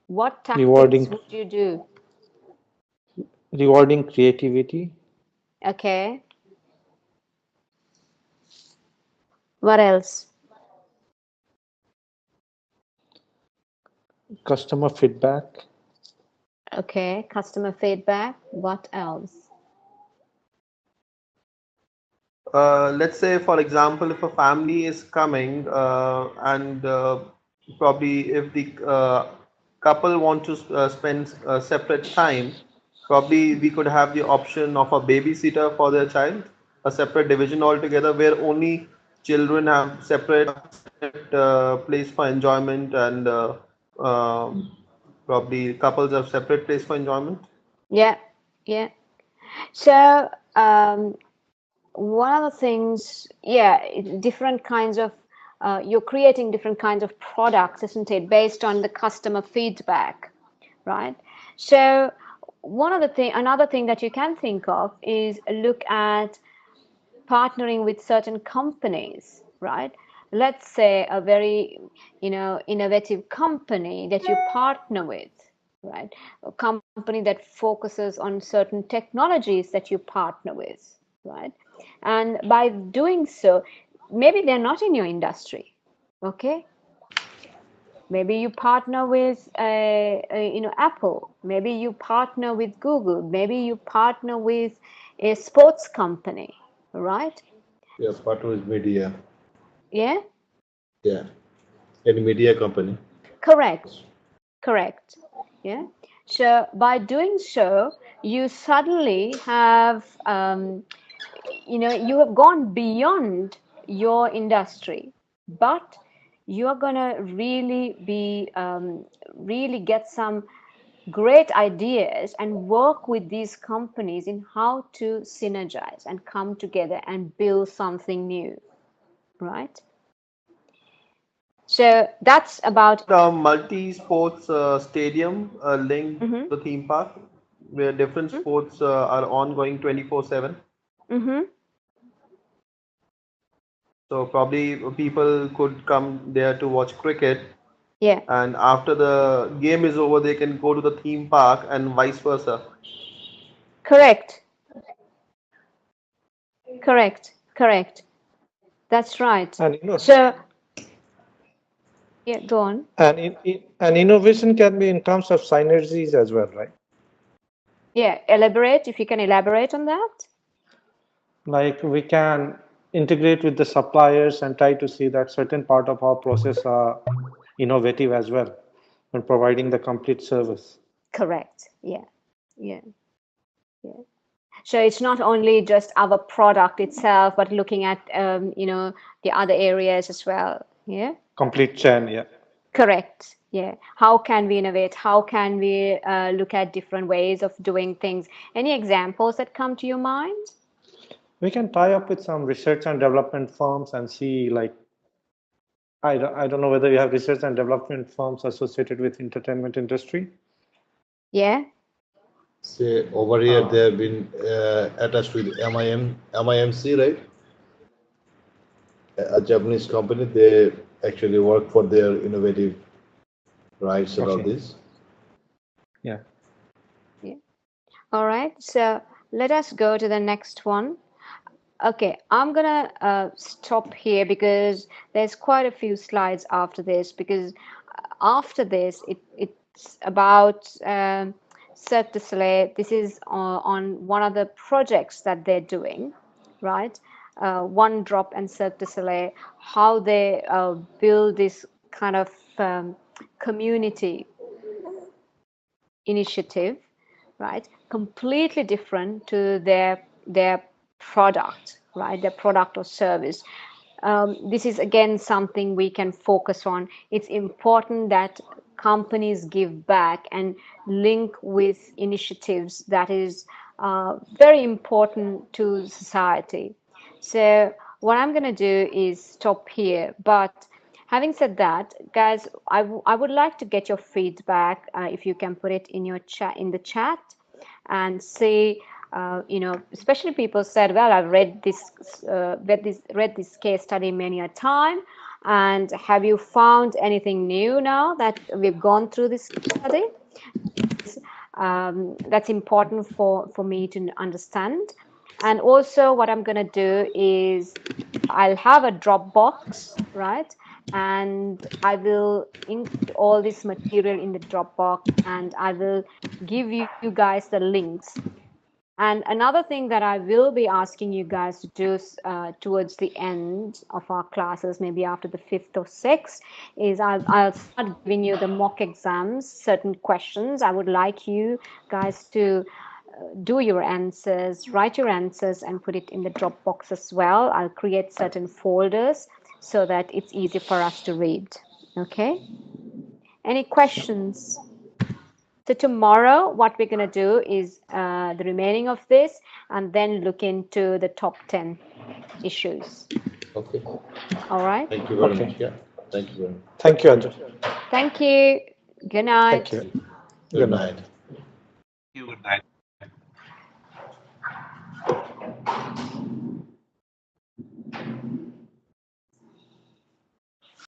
What tactics Rewarding would you do? rewarding creativity, Okay. What else? customer feedback, Okay. Customer feedback. What else? Let's say, for example, if a family is coming and probably if the couple want to spend separate time, probably we could have the option of a babysitter for their child, a separate division altogether where only children have separate place for enjoyment, and probably couples have separate place for enjoyment. Yeah. Yeah. So, one of the things, yeah, different kinds of, you're creating different kinds of products, isn't it, based on the customer feedback, right? So, another thing that you can think of is look at partnering with certain companies, right? Let's say a very, you know, innovative company that you partner with, right? A company that focuses on certain technologies that you partner with, right? And by doing so, maybe they're not in your industry, okay? Maybe you partner with you know, Apple. Maybe you partner with Google. Maybe you partner with a sports company, right? Yeah, partner is media. Yeah, Yeah, any media company. correct, correct. Yeah. So by doing so, you suddenly have, you know, you have gone beyond your industry, but you are gonna really get some great ideas and work with these companies in how to synergize and come together and build something new, right? So that's about. The multi-sports stadium linked Mm-hmm, to the theme park, where different sports are ongoing 24/7. mm-hmm. So probably people could come there to watch cricket, Yeah, and after the game is over, they can go to the theme park and vice versa. correct, correct. That's right. And So, yeah, go on. and innovation can be in terms of synergies as well, right? Yeah, elaborate, if you can elaborate on that. Like we can integrate with the suppliers and try to see that certain part of our process are innovative as well when providing the complete service. Correct. Yeah, yeah. So it's not only just our product itself, but looking at the other areas as well. Yeah. Complete chain, yeah. Correct. Yeah. How can we innovate? How can we look at different ways of doing things? Any examples that come to your mind? We can tie up with some research and development firms and see, like, I don't know whether you have research and development firms associated with entertainment industry. Yeah. Say over here they have been attached with MIMC, right? A Japanese company. They actually work for their innovative rights and all Okay. this. Yeah. Yeah. All right. So let us go to the next one. Okay, I'm gonna stop here because there's quite a few slides after this. Because after this, it's about Cirque du Soleil. This is on one of the projects that they're doing, right? One Drop and Cirque du Soleil, how they build this kind of community initiative, right? Completely different to their product, right? Their product or service. This is again something we can focus on. It's important that companies give back and link with initiatives that is very important to society. So what I'm going to do is stop here. But having said that, guys, I would like to get your feedback if you can put it in your chat in the chat and say, especially people said, well, I've read this case study many a time, and have you found anything new now that we've gone through this study? That's important for me to understand. And also what I'm going to do is I'll have a Dropbox, right? And I will include all this material in the Dropbox, and I will give you guys the links. And another thing that I will be asking you guys to do towards the end of our classes, maybe after the 5th or 6th, is I'll start giving you the mock exams, certain questions. I would like you guys to do your answers, write your answers, and put it in the Dropbox as well. I'll create certain folders so that it's easy for us to read. Okay? Any questions? So tomorrow, what we're going to do is the remaining of this, and then look into the top 10 issues. Okay. All right. Thank you very Okay. much. Yeah. Thank you very much. Thank you, Anju. Thank you. Good night. Thank you. Good night. Good night.